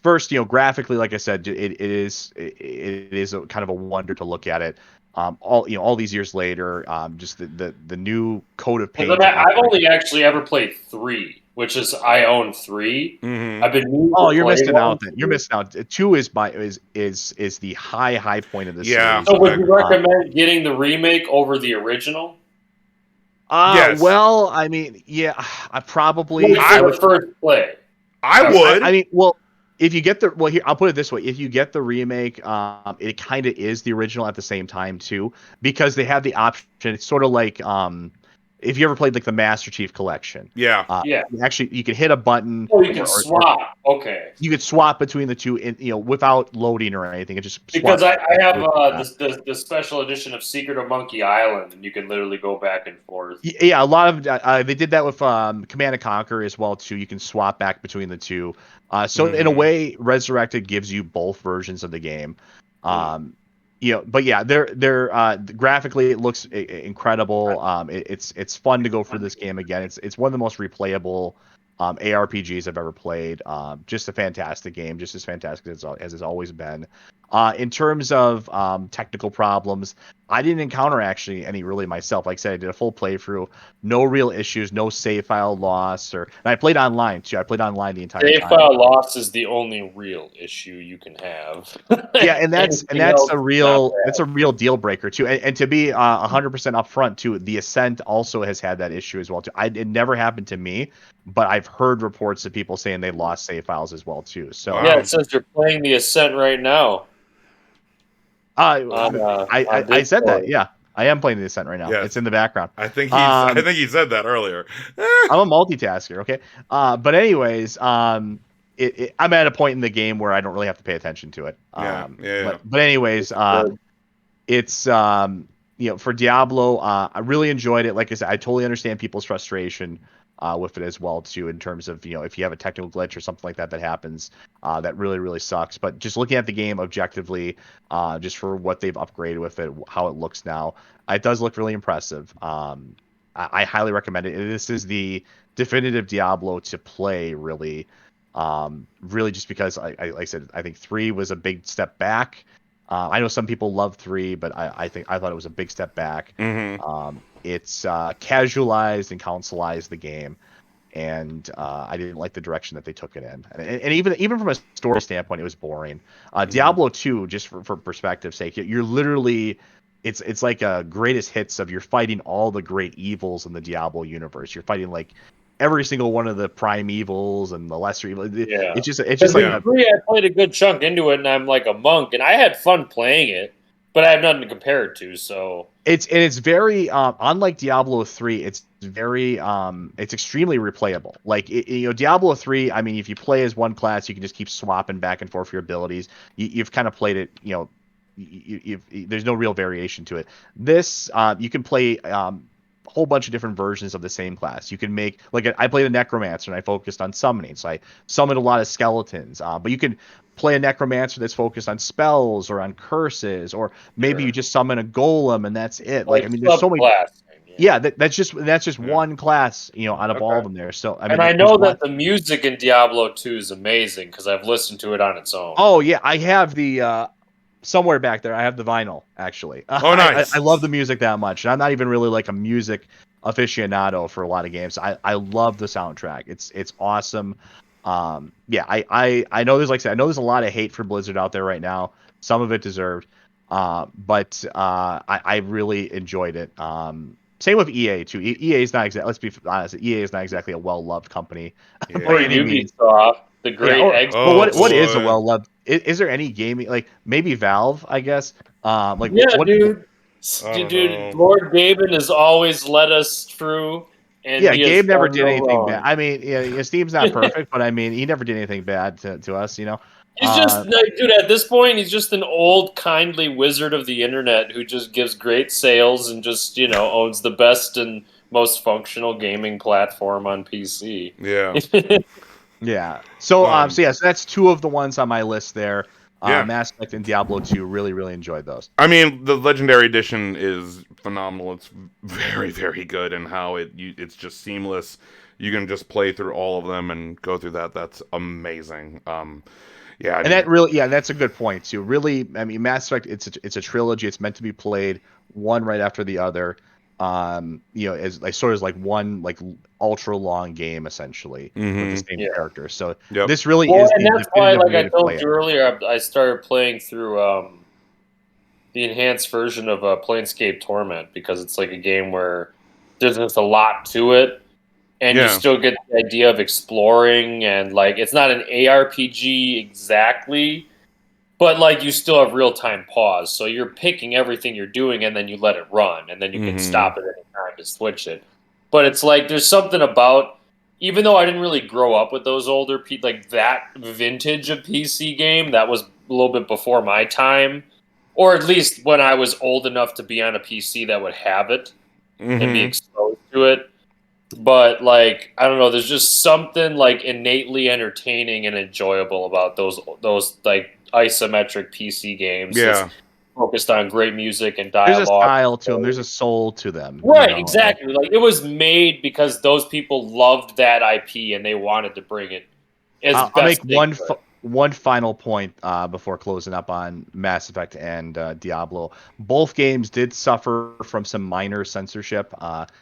Speaker 2: first, graphically, like I said, it is a kind of a wonder to look at it. All these years later, just the new coat of
Speaker 3: Because
Speaker 2: paint and
Speaker 3: I've
Speaker 2: upgrade.
Speaker 3: only actually ever played 3, which is I own 3.
Speaker 1: Mhm.
Speaker 3: I've been meaning
Speaker 2: Oh,
Speaker 3: to
Speaker 2: you're
Speaker 3: play
Speaker 2: missing out
Speaker 3: 1.
Speaker 2: then. You're missing out. Two is the high point of the
Speaker 1: Yeah.
Speaker 2: series.
Speaker 3: So would you recommend getting the remake over the original?
Speaker 1: Yes.
Speaker 2: Well, I mean, yeah, I probably
Speaker 3: Like for
Speaker 2: I would
Speaker 3: the first play.
Speaker 1: I
Speaker 3: ever.
Speaker 2: I
Speaker 1: would.
Speaker 2: mean, well, if you get the well here, I'll put it this way: if you get the remake, it kind of is the original at the same time too, because they have the option. It's sort of like if you ever played like the Master Chief Collection,
Speaker 1: Yeah.
Speaker 3: Yeah.
Speaker 2: you can hit a button,
Speaker 3: Oh, you can
Speaker 2: or
Speaker 3: swap. Okay.
Speaker 2: you could swap between the two, without loading or anything. It just
Speaker 3: Because
Speaker 2: swaps.
Speaker 3: I have
Speaker 2: With
Speaker 3: the special edition of Secret of Monkey Island, and you can literally go back and forth.
Speaker 2: Yeah, a lot of they did that with Command and Conquer as well too. You can swap back between the two. So in a
Speaker 1: Mhm.
Speaker 2: way, Resurrected gives you both versions of the game. Um, but yeah, they're graphically it looks incredible. It's fun to go for this game again. It's one of the most replayable ARPGs I've ever played. Just a fantastic game, just as fantastic as it's always been. In terms of technical problems, I didn't encounter actually any really myself. Like I said, I did a full playthrough, no real issues, no save file loss, and I played online too. I played online the entire
Speaker 3: Save
Speaker 2: time.
Speaker 3: file loss is the only real issue you can have.
Speaker 2: Yeah, and
Speaker 3: Anything
Speaker 2: that's
Speaker 3: else
Speaker 2: a
Speaker 3: is not
Speaker 2: real deal breaker too. And to be 100% upfront too, the Ascent also has had that issue as well too. It never happened to me, but I've heard reports of people saying they lost save files as well too. So
Speaker 3: Yeah,
Speaker 1: Wow.
Speaker 3: it says you're playing the Ascent right now
Speaker 2: uh,
Speaker 3: on
Speaker 2: I said that,
Speaker 3: Discord.
Speaker 2: yeah. I am playing the Ascent right now.
Speaker 1: Yes.
Speaker 2: It's in the background.
Speaker 1: I think he said that earlier.
Speaker 2: I'm a multitasker, okay? But anyways, I'm at a point in the game where I don't really have to pay attention to it.
Speaker 1: Yeah.
Speaker 2: But anyways, it's for Diablo, I really enjoyed it. Like I said, I totally understand people's frustration with it as well too, in terms of if you have a technical glitch or something like that that happens, that really really sucks. But just looking at the game objectively, just for what they've upgraded with it, how it looks now, it does look really impressive. I highly recommend it. This is the definitive Diablo to play, really. Really, just because like I said, I think 3 was a big step back. I know some people love 3, but I thought it was a big step back. It's casualized and consoleized the game, and I didn't like the direction that they took it in. And even from a story standpoint, it was boring. Diablo 2, just for perspective's sake, you're literally it's like a greatest hits of you're fighting all the great evils in the Diablo universe. You're fighting like every single one of the prime evils and the lesser evil.
Speaker 3: Yeah.
Speaker 2: It's just like
Speaker 3: I played a good chunk into it, and I'm like a monk, and I had fun playing it, but I have nothing to compare it to. So
Speaker 2: it's very unlike Diablo 3. It's very it's extremely replayable. Like Diablo 3. I mean, if you play as one class, you can just keep swapping back and forth your abilities. You've kind of played it. There's no real variation to it. This you can play whole bunch of different versions of the same class. You can make I played a necromancer and I focused on summoning, so I summoned a lot of skeletons. But you can play a necromancer that's focused on spells or on curses, or maybe you just summon a golem and that's it. Like I mean, there's so many. Yeah, that's just one class, out of all of them there. So I mean,
Speaker 3: I know that the music in Diablo 2 is amazing because I've listened to it on its own.
Speaker 2: Oh yeah, I have the somewhere back there. I have the vinyl actually.
Speaker 1: Oh nice.
Speaker 2: I love the music that much. And I'm not even really like a music aficionado for a lot of games. I love the soundtrack. It's awesome. Yeah, I know there's I know there's a lot of hate for Blizzard out there right now. Some of it deserved. But I really enjoyed it. Same with EA too. EA is not exactly. Let's be honest. EA is not exactly a well-loved company.
Speaker 1: Yeah.
Speaker 3: Or Ubisoft, the great egg.
Speaker 2: What is a well-loved? Is there any gaming maybe Valve? I guess.
Speaker 3: Dude. Dude, Lord Gaben has always led us through. And
Speaker 2: Gabe never did anything bad. I mean, Steve's not perfect, but I mean, he never did anything bad to us.
Speaker 3: He's just, dude, at this point, he's just an old, kindly wizard of the internet who just gives great sales and just, owns the best and most functional gaming platform on PC.
Speaker 1: Yeah.
Speaker 2: Yeah. So that's 2 of the ones on my list there. Mass Effect and Diablo 2, really, really enjoyed those.
Speaker 1: I mean, the Legendary Edition is phenomenal. It's very, very good, and how it's just seamless. You can just play through all of them and go through that. That's amazing. That's a good point too. Really, I mean, Mass Effect, it's a trilogy. It's meant to be played one right after the other. As sort of like one ultra long game essentially with the same character. So this really is.
Speaker 3: And that's why, like I told you earlier, I started playing through the enhanced version of Planescape Torment, because it's like a game where there's just a lot to it. And you still get the idea of exploring, and it's not an ARPG exactly, but you still have real time pause. So you're picking everything you're doing, and then you let it run, and then you can stop at any time to switch it. But it's there's something about, even though I didn't really grow up with those older that vintage of PC game, that was a little bit before my time, or at least when I was old enough to be on a PC that would have it and be exposed to it. But I don't know, there's just something innately entertaining and enjoyable about those isometric PC games.
Speaker 1: Yeah,
Speaker 3: focused on great music and dialogue.
Speaker 2: There's a style to them. There's a soul to them.
Speaker 3: Right, exactly. It was made because those people loved that IP and they wanted to bring it.
Speaker 2: I'll make one final point before closing up on Mass Effect and Diablo. Both games did suffer from some minor censorship.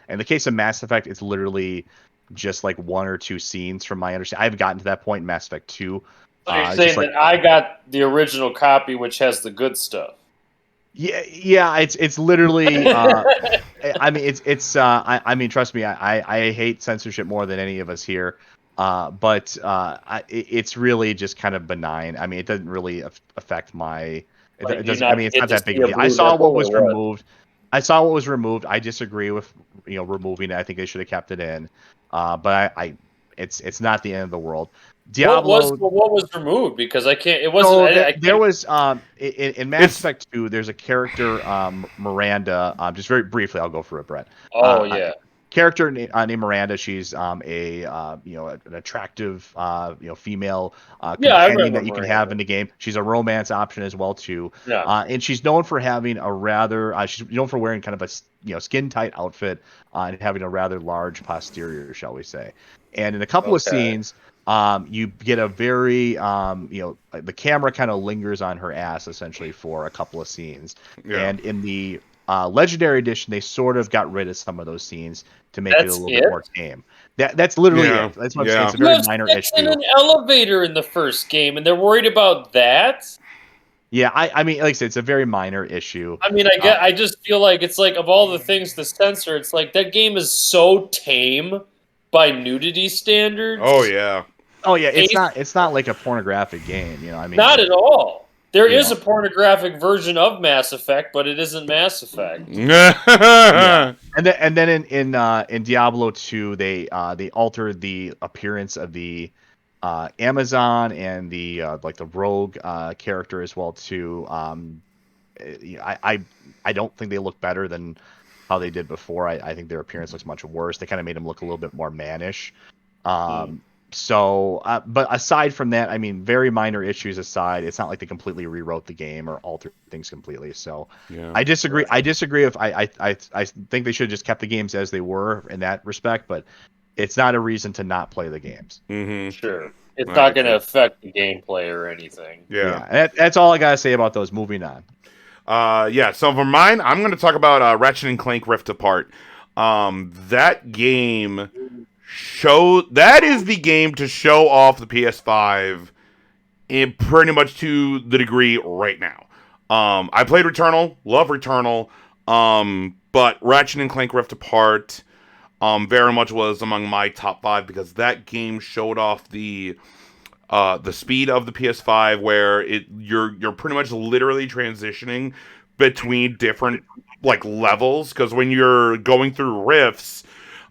Speaker 2: In the case of Mass Effect, it's literally just 1 or 2 scenes from my understanding. I haven't gotten to that point in Mass Effect 2.
Speaker 3: So you're saying that I got the original copy, which has the good stuff.
Speaker 2: Yeah, it's literally. I mean, trust me, I hate censorship more than any of us here. But it's really just kind of benign. I mean, it doesn't really affect my. It's not that big a deal. I saw what was removed. I saw what was removed. I disagree with removing it. I think they should have kept it in. But it's not the end of the world. Diablo.
Speaker 3: What was removed? Because I can't. It wasn't.
Speaker 2: So
Speaker 3: I
Speaker 2: there
Speaker 3: can't,
Speaker 2: was in Mass Effect 2. There's a character Miranda. Just very briefly, I'll go for it, Brett.
Speaker 3: Oh yeah.
Speaker 2: Character named Miranda. She's an attractive female companion that you can have in the game. She's a romance option as well too.
Speaker 3: Yeah.
Speaker 2: And she's known for having a rather she's known for wearing kind of a skin tight outfit and having a rather large posterior, shall we say. And in a couple of scenes, you get a very the camera kind of lingers on her ass essentially for a couple of scenes.
Speaker 1: Yeah.
Speaker 2: And in the Legendary Edition, they sort of got rid of some of those scenes to make it a little bit more tame. That's literally it. That's what I'm saying. It's a very minor issue.
Speaker 3: In an elevator in the first game, and they're worried about that.
Speaker 2: Yeah, I mean, like I said, it's a very minor issue.
Speaker 3: I mean, I just feel like it's like of all the things to censor, it's like that game is so tame by nudity standards.
Speaker 1: Oh yeah.
Speaker 2: It's not like a pornographic game, I mean,
Speaker 3: not at all. There is a pornographic version of Mass Effect, but it isn't Mass Effect.
Speaker 2: Yeah. And then in Diablo 2, they altered the appearance of the Amazon and the the rogue character as well too. I don't think they look better than how they did before. I think their appearance looks much worse. They kind of made them look a little bit more mannish. So, but aside from that, I mean, very minor issues aside, it's not like they completely rewrote the game or altered things completely. So, I disagree. I disagree. I think they should have just kept the games as they were in that respect, but it's not a reason to not play the games.
Speaker 1: Mm-hmm.
Speaker 3: Sure, it's not going to affect the gameplay or anything.
Speaker 2: Yeah. That's all I gotta say about those. Moving on.
Speaker 1: So for mine, I'm going to talk about Ratchet and Clank Rift Apart. That game. That is the game to show off the PS5 in pretty much to the degree right now. I played Returnal, love Returnal, but Ratchet and Clank Rift Apart very much was among my top 5 because that game showed off the speed of the PS5 where you're pretty much literally transitioning between different levels, because when you're going through rifts,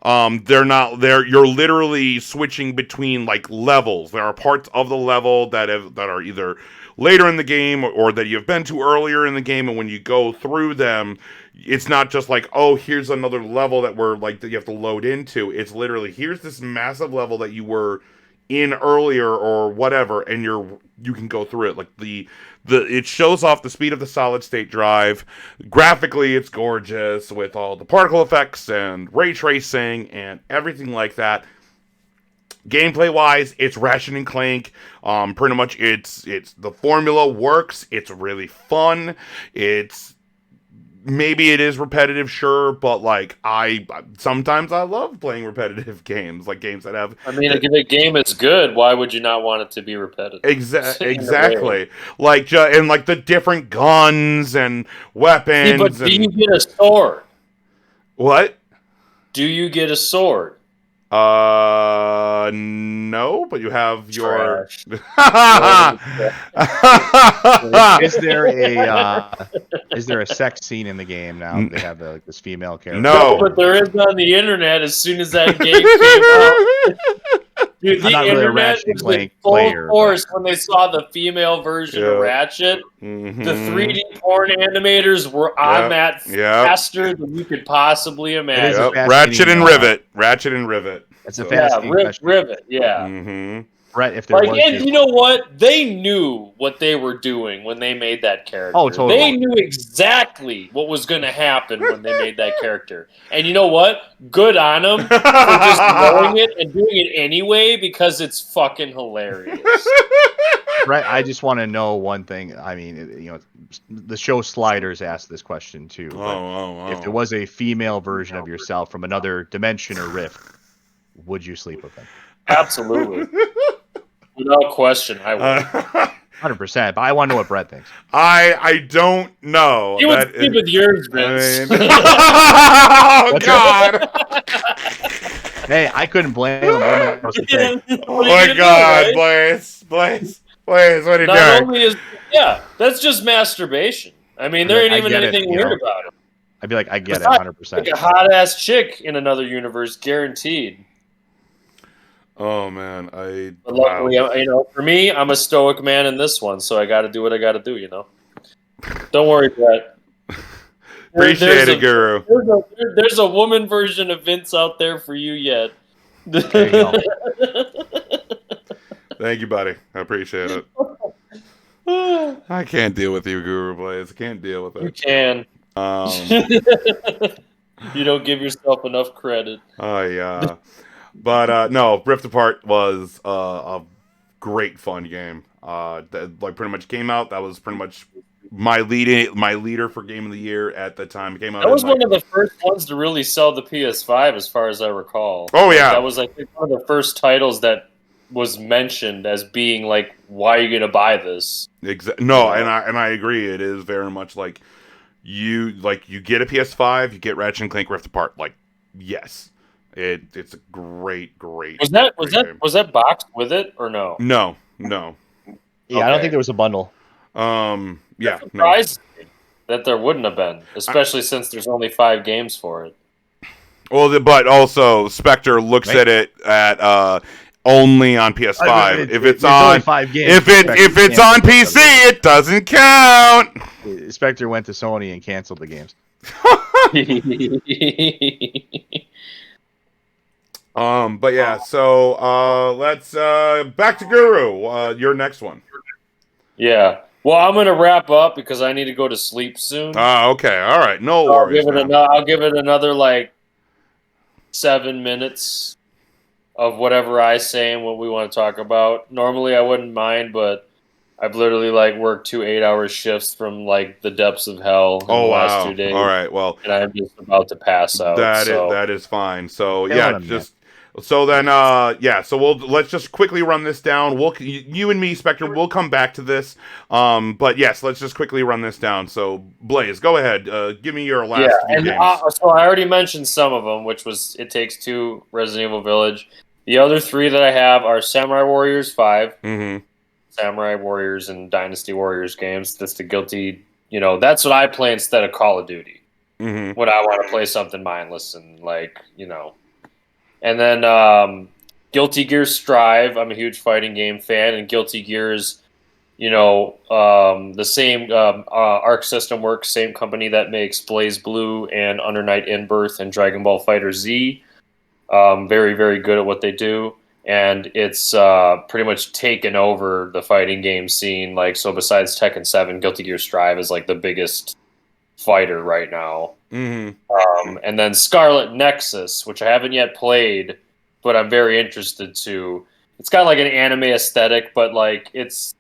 Speaker 1: you're literally switching between levels. There are parts of the level that are either later in the game or that you've been to earlier in the game, and when you go through them, it's not just here's another level that that you have to load into. It's literally, here's this massive level that you were in earlier or whatever, and you can go through it. It shows off the speed of the solid state drive. Graphically, it's gorgeous with all the particle effects and ray tracing and everything like that. Gameplay wise, it's Ratchet and Clank. Pretty much it's the formula works. It's really fun. Maybe it is repetitive, sure, but sometimes I love playing repetitive games, games that have.
Speaker 3: I mean, if the game is good, why would you not want it to be repetitive?
Speaker 1: Exactly. And the different guns and weapons.
Speaker 3: See, but do you get a sword?
Speaker 1: What?
Speaker 3: Do you get a sword?
Speaker 1: No, but you have your.
Speaker 2: Is there a sex scene in the game now? They have this female character.
Speaker 1: No,
Speaker 3: but there is on the internet as soon as that game came out. Dude, the internet was in full force when they saw the female version of Ratchet.
Speaker 1: Mm-hmm.
Speaker 3: The 3D porn animators were on that faster than you could possibly imagine.
Speaker 1: Ratchet and Rivet. Ratchet and Rivet.
Speaker 2: That's a fascinating question.
Speaker 3: Rivet, yeah.
Speaker 1: Mm-hmm.
Speaker 2: Brett, if there was,
Speaker 3: and you know what? They knew what they were doing when they made that character.
Speaker 2: Oh, totally.
Speaker 3: They knew exactly what was going to happen when they made that character. And you know what? Good on them for just knowing it and doing it anyway, because it's fucking hilarious.
Speaker 2: Brett, I just want to know one thing. I mean, the show Sliders asked this question too. If there was a female version of yourself from another dimension or rift, would you sleep with them?
Speaker 3: Absolutely. Without question, I would.
Speaker 2: 100%. But I want to know what Brett thinks.
Speaker 1: I don't know.
Speaker 3: He would sleep with yours, Vince.
Speaker 1: Oh, God.
Speaker 2: Hey, I couldn't blame him.
Speaker 1: Oh, my God. Blaze, what are you doing?
Speaker 3: That's just masturbation. I mean, there ain't even anything weird about it.
Speaker 2: I'd be like, I get it,
Speaker 3: Besides,
Speaker 2: 100%.
Speaker 3: like a hot ass chick in another universe, guaranteed.
Speaker 1: Oh man,
Speaker 3: But
Speaker 1: wow.
Speaker 3: luckily, for me, I'm a stoic man in this one, so I got to do what I got to do. Don't worry, Brett.
Speaker 1: Appreciate it, Guru.
Speaker 3: There's a woman version of Vince out there for you yet.
Speaker 2: There you go.
Speaker 1: Thank you, buddy. I appreciate it. I can't deal with you, Guru Blaze. I can't deal with
Speaker 3: You
Speaker 1: it.
Speaker 3: can.
Speaker 1: Um,
Speaker 3: You don't give yourself enough credit.
Speaker 1: yeah. But no, Rift Apart was a great fun game. That like pretty much came out. That was pretty much my leader for game of the year at the time. It came out.
Speaker 3: That was
Speaker 1: in, like,
Speaker 3: one of the first ones to really sell the PS5, as far as I recall.
Speaker 1: Oh, yeah.
Speaker 3: That was, I think, one of the first titles that was mentioned as being like, "Why are you gonna buy this?"
Speaker 1: No, and I agree. It is very much like you get a PS5, you get Ratchet and Clank Rift Apart. Like, yes, it's a great
Speaker 3: Was that boxed with it or no?
Speaker 1: No.
Speaker 2: Yeah, I don't think there was a bundle.
Speaker 1: Yeah,
Speaker 3: That surprised me that there wouldn't have been, especially since there's only 5 games for it.
Speaker 1: Well, but also Spectre looks at it at only on PS5. If it's on
Speaker 2: only 5 games,
Speaker 1: if it's on PC, it doesn't count.
Speaker 2: Spectre went to Sony and canceled the games.
Speaker 1: But yeah, so let's back to Guru. Your next one.
Speaker 3: Yeah. Well, I'm gonna wrap up because I need to go to sleep soon.
Speaker 1: Okay, all right, no worries.
Speaker 3: I'll give it another like 7 minutes of whatever I say and what we want to talk about. Normally, I wouldn't mind, but I've literally like worked 2 8-hour shifts from like the depths of hell in the last 2 days.
Speaker 1: All right, well,
Speaker 3: and I'm just about to pass out.
Speaker 1: That is fine. So
Speaker 2: Yeah,
Speaker 1: so then so let's just quickly run this down. You and me, Spectre, we'll come back to this. But yes, let's just quickly run this down. So Blaze, go ahead. Give me your last few games.
Speaker 3: So I already mentioned some of them, which was It Takes Two, Resident Evil Village. The other 3 that I have are Samurai Warriors 5, Samurai Warriors and Dynasty Warriors games. That's the guilty, that's what I play instead of Call of Duty. When I want to play something mindless and And then Guilty Gear Strive. I'm a huge fighting game fan, and Guilty Gear's, the same Arc System Works, same company that makes Blaze Blue and Under Night In-Birth and Dragon Ball Fighter Z. Very, very good at what they do, and it's pretty much taken over the fighting game scene. So besides Tekken 7, Guilty Gear Strive is like the biggest fighter right now. And then Scarlet Nexus, which I haven't yet played, but I'm very interested to. It's got like an anime aesthetic, but it's,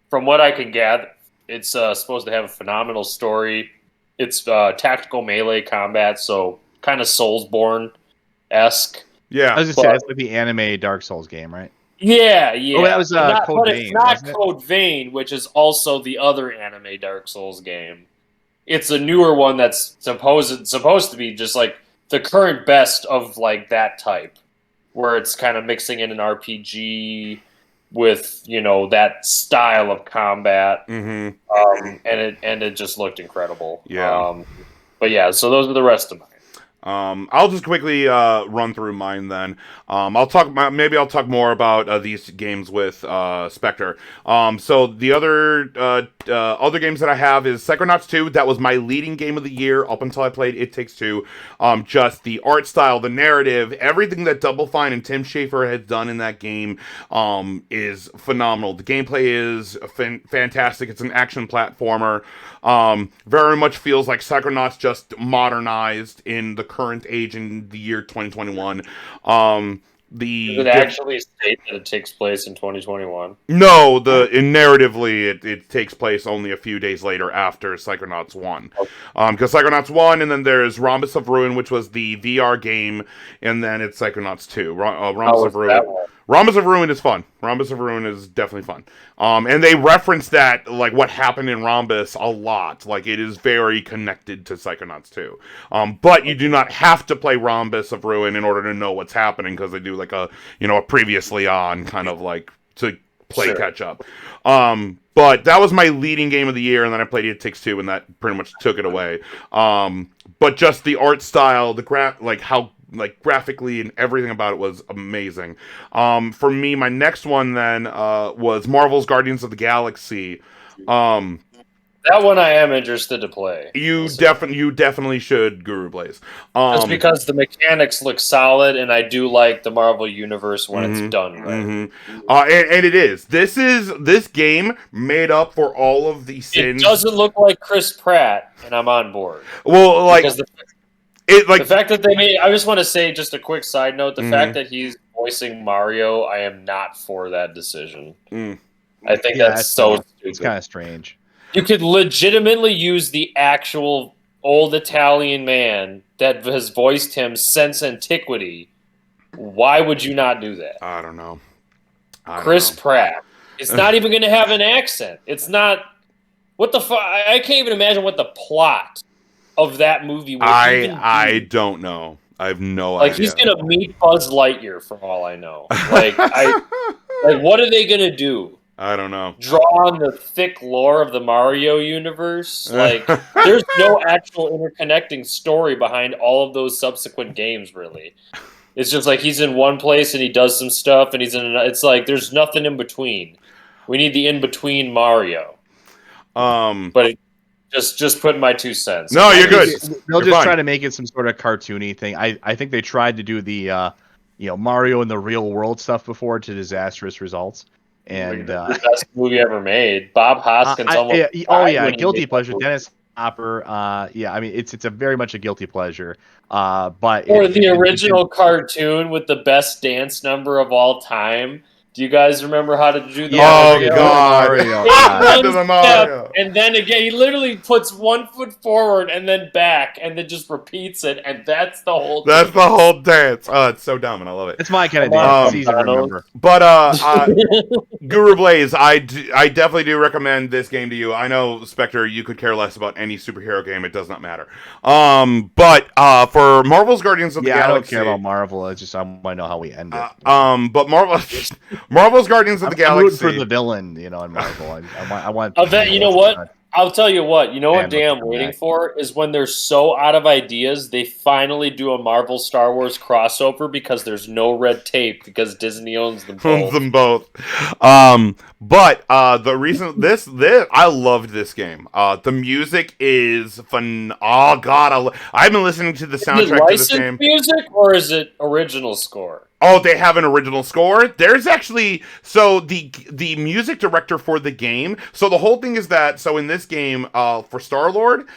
Speaker 3: from what I can gather, it's supposed to have a phenomenal story. It's tactical melee combat, so kind of Soulsborne-esque.
Speaker 1: Yeah,
Speaker 2: I was gonna say it's like the anime Dark Souls game, right?
Speaker 3: Yeah.
Speaker 2: Oh, that was Code Vein.
Speaker 3: It's not
Speaker 2: wasn't it?
Speaker 3: Code Vein, which is also the other anime Dark Souls game. It's a newer one that's supposed to be just like the current best of like that type, where it's kind of mixing in an RPG with that style of combat, and it just looked incredible.
Speaker 1: Yeah.
Speaker 3: But yeah, so those are the rest of mine.
Speaker 1: I'll just quickly run through mine then. I'll talk more about these games with Spectre. So the other games that I have is Psychonauts 2. That was my leading game of the year up until I played It Takes Two. Just the art style, the narrative, everything that Double Fine and Tim Schafer had done in that game is phenomenal. The gameplay is fantastic. It's an action platformer. Very much feels like Psychonauts just modernized in the current age in the year 2021. Does
Speaker 3: it actually state that it takes place in 2021?
Speaker 1: No, narratively it takes place only a few days later after Psychonauts 1. Because Psychonauts 1, and then there's Rhombus of Ruin, which was the VR game, and then it's Psychonauts 2. Rhombus of Ruin is fun. Rhombus of Ruin is definitely fun. And they reference that, like, what happened in Rhombus a lot. Like, it is very connected to Psychonauts 2. But you do not have to play Rhombus of Ruin in order to know what's happening, because they do, like, a previously on kind of, like, to play
Speaker 3: Sure.
Speaker 1: catch up. But that was my leading game of the year, and then I played It Takes Two, and that pretty much took it away. But just the art style, how graphically and everything about it was amazing. For me, my next one then was Marvel's Guardians of the Galaxy.
Speaker 3: That one I am interested to play.
Speaker 1: You definitely should, Guru Blaze.
Speaker 3: Just because the mechanics look solid, and I do like the Marvel universe when it's done right.
Speaker 1: And it is. This game made up for all of the sins.
Speaker 3: It doesn't look like Chris Pratt, and I'm on board.
Speaker 1: Well, like
Speaker 3: Because the fact that they made, I just want to say, just a quick side note, the fact that he's voicing Mario, I am not for that decision. I think that's so stupid.
Speaker 2: It's kind of strange.
Speaker 3: You could legitimately use the actual old Italian man that has voiced him since antiquity. Why would you not do that?
Speaker 1: I don't know.
Speaker 3: Chris Pratt. It's not even going to have an accent. It's not. What the fuck? I can't even imagine what the plot of that movie would even be.
Speaker 1: I don't know. I have no
Speaker 3: Like,
Speaker 1: idea.
Speaker 3: he's going to meet Buzz Lightyear for all I know. Like, what are they going to do?
Speaker 1: I don't know.
Speaker 3: Draw on the thick lore of the Mario universe? Like, there's no actual interconnecting story behind all of those subsequent games, really. It's just like he's in one place and he does some stuff, and he's in another. It's like there's nothing in between. We need the in between Mario. But just putting my 2 cents.
Speaker 1: No, you're good.
Speaker 2: They'll
Speaker 1: You're
Speaker 2: just
Speaker 1: fine.
Speaker 2: try to make it some sort of cartoony thing. I think they tried to do the Mario in the real world stuff before to disastrous results. And
Speaker 3: the best movie ever made. Bob Hoskins almost.
Speaker 2: Guilty pleasure. Dennis Hopper. I mean it's a very much a guilty pleasure. But
Speaker 3: the original cartoon with the best dance number of all time. Do you guys remember how to do the
Speaker 1: Oh God!
Speaker 3: Mario. And then again, he literally puts 1 foot forward and then back, and then just repeats it, and that's the whole.
Speaker 1: That's the whole dance. Oh, it's so dumb, and I love it.
Speaker 2: It's my kind of dance. It's easy to remember.
Speaker 1: But Guru Blaze, I definitely do recommend this game to you. I know, Spectre, you could care less about any superhero game. It does not matter. But for Marvel's Guardians of the Galaxy,
Speaker 2: I don't care about Marvel. It's just I want to know how we end it.
Speaker 1: But Marvel's Guardians of the Galaxy.
Speaker 2: I'm rooting for the villain, in Marvel. I want.
Speaker 3: You know what? I'll tell you what. You know what day I'm waiting for is when they're so out of ideas, they finally do a Marvel Star Wars crossover because there's no red tape because Disney owns them both.
Speaker 1: Owns them both. But the reason this I loved this game. The music is fun. Oh God, I've been listening to the soundtrack to this game.
Speaker 3: Music or is it original score?
Speaker 1: Oh, they have an original score. There's actually the music director for the game. So the whole thing is that in this game, for Star-Lord,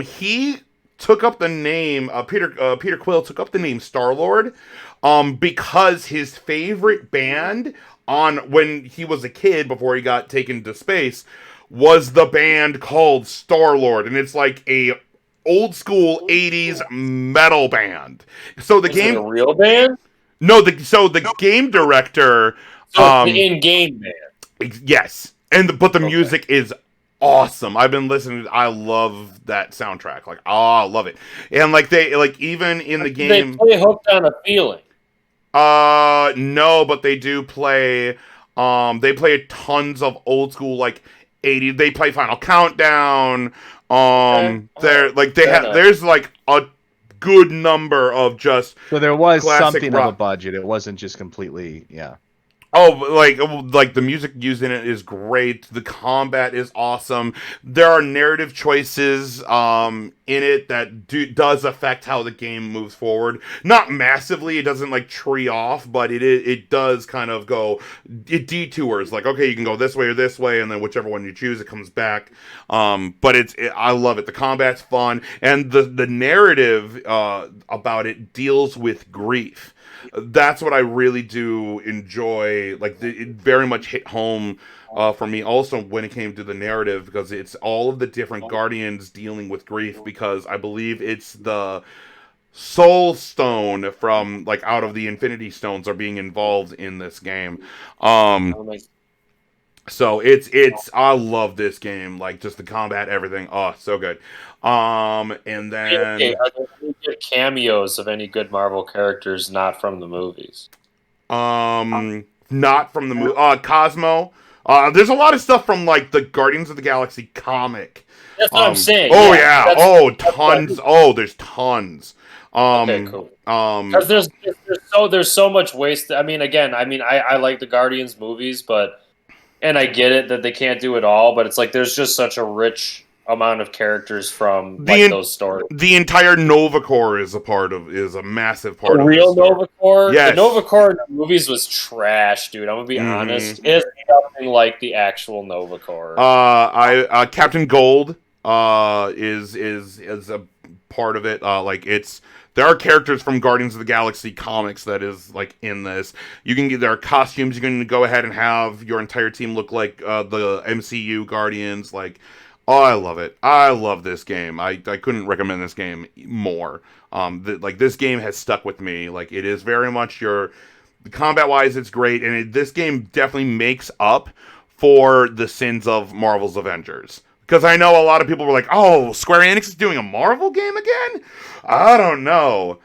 Speaker 1: he took up the name Peter Quill took up the name Star-Lord, because his favorite band when he was a kid before he got taken to space was the band called Star-Lord, and it's like a old school 80s metal band. So the game
Speaker 3: it a real band?
Speaker 1: No, the game director.
Speaker 3: So the in-game band.
Speaker 1: Yes, but the music is awesome. I've been listening. I love that soundtrack. I love it. And even in the game,
Speaker 3: they play Hooked on a Feeling.
Speaker 1: No, but they do play. They play tons of old school 80s. They play Final Countdown. There's a good number of just
Speaker 2: so there was something
Speaker 1: rock.
Speaker 2: of a budget. It wasn't just completely
Speaker 1: the music used in it is great. The combat is awesome. There are narrative choices in it that does affect how the game moves forward. Not massively. It doesn't tree off, but it does kind of go. It detours. Okay, you can go this way or this way, and then whichever one you choose, it comes back. But I love it. The combat's fun, and the narrative about it deals with grief. That's what I really do enjoy. It very much hit home for me also when it came to the narrative, because it's all of the different guardians dealing with grief, because I believe it's the soul stone from out of the infinity stones are being involved in this game. So it's I love this game, just the combat, everything. Oh, so good. And then
Speaker 3: are there any good cameos of any good Marvel characters not from the movies?
Speaker 1: From not from the movie. Cosmo. There's a lot of stuff from like the Guardians of the Galaxy comic.
Speaker 3: That's what I'm saying.
Speaker 1: Oh yeah.
Speaker 3: That's
Speaker 1: Tons. Oh, there's tons.
Speaker 3: Okay, cool. Because there's so much waste. I mean, again, I like the Guardians movies, and I get it that they can't do it all, but it's like there's just such a rich amount of characters from those stories.
Speaker 1: The entire Nova Corps is a massive part of
Speaker 3: real Nova Corps.
Speaker 1: Yes.
Speaker 3: The Nova Corps in the movies was trash, dude. I'm gonna be honest. It's nothing like the actual Nova Corps.
Speaker 1: Captain Gold is a part of it. There are characters from Guardians of the Galaxy comics that is like in this. You can get their costumes. You can go ahead and have your entire team look like the MCU Guardians. Like, oh, I love it. I love this game. I couldn't recommend this game more. This game has stuck with me. Like, it is very much combat wise, it's great, and this game definitely makes up for the sins of Marvel's Avengers. Because I know a lot of people were like, oh, Square Enix is doing a Marvel game again? I don't know.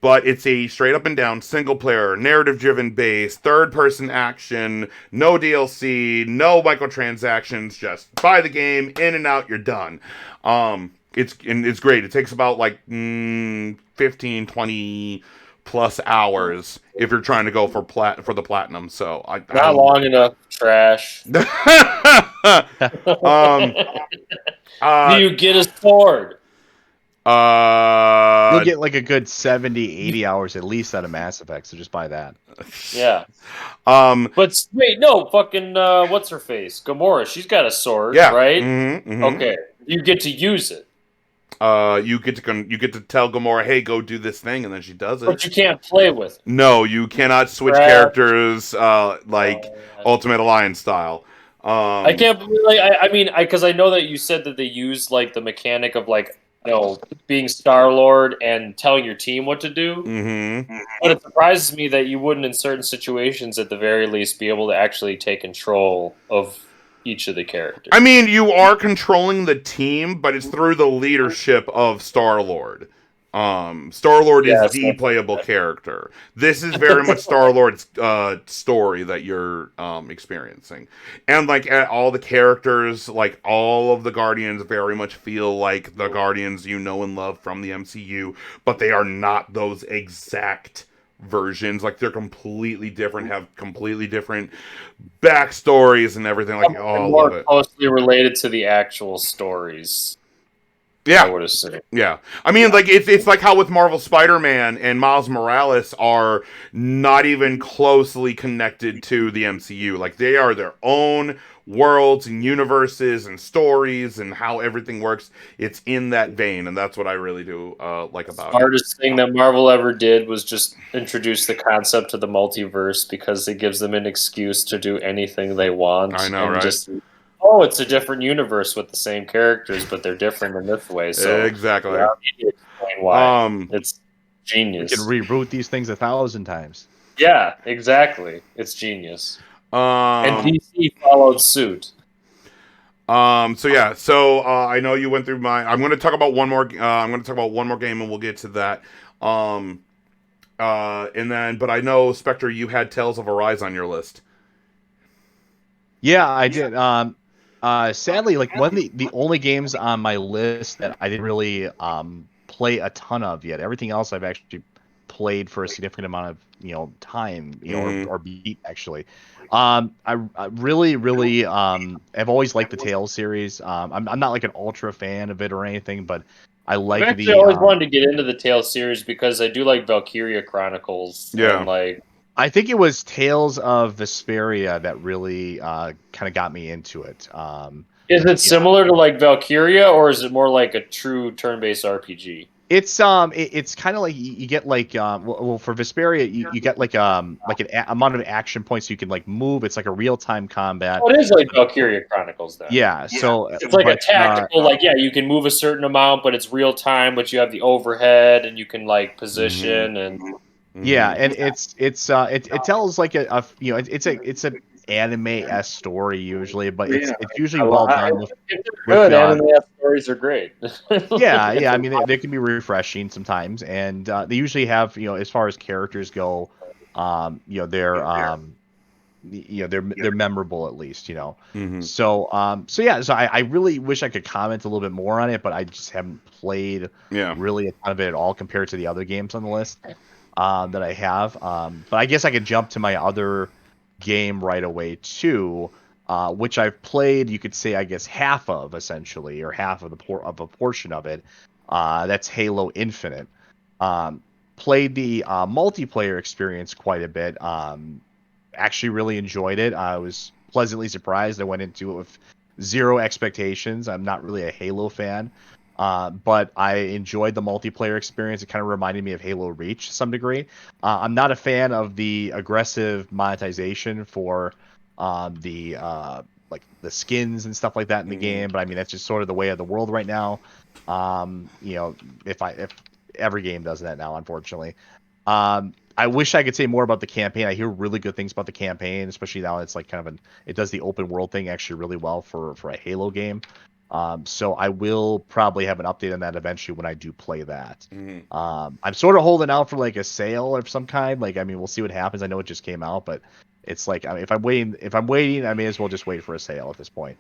Speaker 1: But it's a straight up and down, single player, narrative driven base, third person action, no DLC, no microtransactions, just buy the game, in and out, you're done. It's great. It takes about 15, 20 plus hours if you're trying to go for the platinum. So
Speaker 3: not long enough. Trash.
Speaker 1: Do
Speaker 3: you get a sword?
Speaker 2: You'll get like a good 70, 80 hours at least out of Mass Effect, so just buy that.
Speaker 3: Yeah. But wait, no, fucking what's her face? Gamora, she's got a sword, right? Okay. You get to use it.
Speaker 1: You get to tell Gamora, hey, go do this thing, and then she does it.
Speaker 3: But you can't play with it.
Speaker 1: No, you cannot switch characters Ultimate Alliance style.
Speaker 3: I can't believe, because I know that you said that they use like the mechanic of being Star-Lord and telling your team what to do.
Speaker 1: Mm-hmm.
Speaker 3: But it surprises me that you wouldn't, in certain situations, at the very least, be able to actually take control of each of the characters.
Speaker 1: I mean, you are controlling the team, but it's through the leadership of Star-Lord. Star-Lord is the playable character. This is very much Star-Lord's story that you're experiencing. And all the characters, all of the Guardians very much feel like the Guardians you know and love from the MCU, but they are not those exact versions. They're completely different, have completely different backstories and everything.
Speaker 3: More closely related to the actual stories.
Speaker 1: Yeah,
Speaker 3: I would assume.
Speaker 1: Yeah, I mean, it's like how with Marvel Spider-Man and Miles Morales are not even closely connected to the MCU. They are their own worlds and universes and stories and how everything works. It's in that vein, and that's what I really do like about it.
Speaker 3: The hardest thing that Marvel ever did was just introduce the concept of the multiverse, because it gives them an excuse to do anything they want.
Speaker 1: I know, right?
Speaker 3: It's a different universe with the same characters, but they're different in this way. So
Speaker 1: exactly.
Speaker 3: I need to explain why. It's genius.
Speaker 2: You can reboot these things 1,000 times.
Speaker 3: Yeah, exactly. It's genius. And DC followed suit.
Speaker 1: So I know you went through I'm going to talk about one more. I'm going to talk about one more game, and we'll get to that. But I know, Spectre, you had Tales of Arise on your list.
Speaker 2: Yeah, I did. Sadly, one of the only games on my list that I didn't really play a ton of yet. Everything else I've actually played for a significant amount of time, or beat actually. I really have always liked the Tales series. I'm not an ultra fan of it or anything, but I like
Speaker 3: I've actually always wanted to get into the Tales series because I do like Valkyria Chronicles.
Speaker 1: Yeah.
Speaker 3: And
Speaker 2: I think it was Tales of Vesperia that really kind of got me into it.
Speaker 3: Is it similar to Valkyria, or is it more like a true turn-based RPG?
Speaker 2: It's kind of like you get for Vesperia you get an amount of action points, so you can move. It's like a real-time combat.
Speaker 3: Oh, it is like Valkyria Chronicles then.
Speaker 2: Yeah, so
Speaker 3: it's like a tactical you can move a certain amount, but it's real time, but you have the overhead and you can position and
Speaker 2: yeah, and it tells it's an anime-esque story usually, but it's usually well done.
Speaker 3: Good anime-esque stories are great.
Speaker 2: yeah, I mean they can be refreshing sometimes, and they usually have as far as characters go, they're memorable at least,
Speaker 1: Mhm.
Speaker 2: So I really wish I could comment a little bit more on it, but I just haven't played
Speaker 1: Yeah.
Speaker 2: really a ton of it at all compared to the other games on the list that I have. But I guess I could jump to my other game right away too, which I've played. You could say, I guess, half of essentially, or half of a portion of it. That's Halo Infinite. Played the multiplayer experience quite a bit. Actually really enjoyed it. I was pleasantly surprised. I went into it with zero expectations. I'm not really a Halo fan, but I enjoyed the multiplayer experience. It kind of reminded me of Halo Reach to some degree. I'm not a fan of the aggressive monetization for the like the skins and stuff like that in the game, but I mean that's just sort of the way of the world right now. If every game does that now, unfortunately. I wish I could say more about the campaign. I hear really good things about the campaign, especially now it's like it does the open world thing actually really well for a Halo game. So I will probably have an update on that eventually when I do play that. I'm sort of holding out for like a sale of some kind. Like, I mean, we'll see what happens. I know it just came out, but it's like, I mean, if I'm waiting, I may as well just wait for a sale at this point.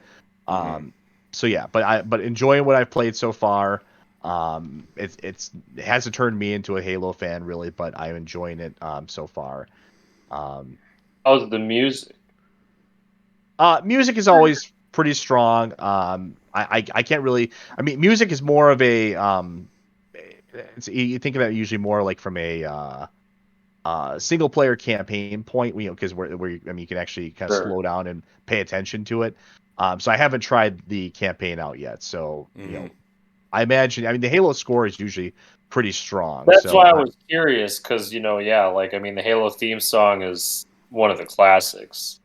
Speaker 2: So yeah, but enjoying what I've played so far. It hasn't turned me into a Halo fan really, but I'm enjoying it so far.
Speaker 3: How's the music?
Speaker 2: Music is always pretty strong. I can't really. I mean, music is more of a you think of that usually more like from a single player campaign point, because you can actually kind of slow down and pay attention to it. So I haven't tried the campaign out yet. So I imagine. I mean, the Halo score is usually pretty strong.
Speaker 3: That's why I was curious, because like I mean, the Halo theme song is one of the classics.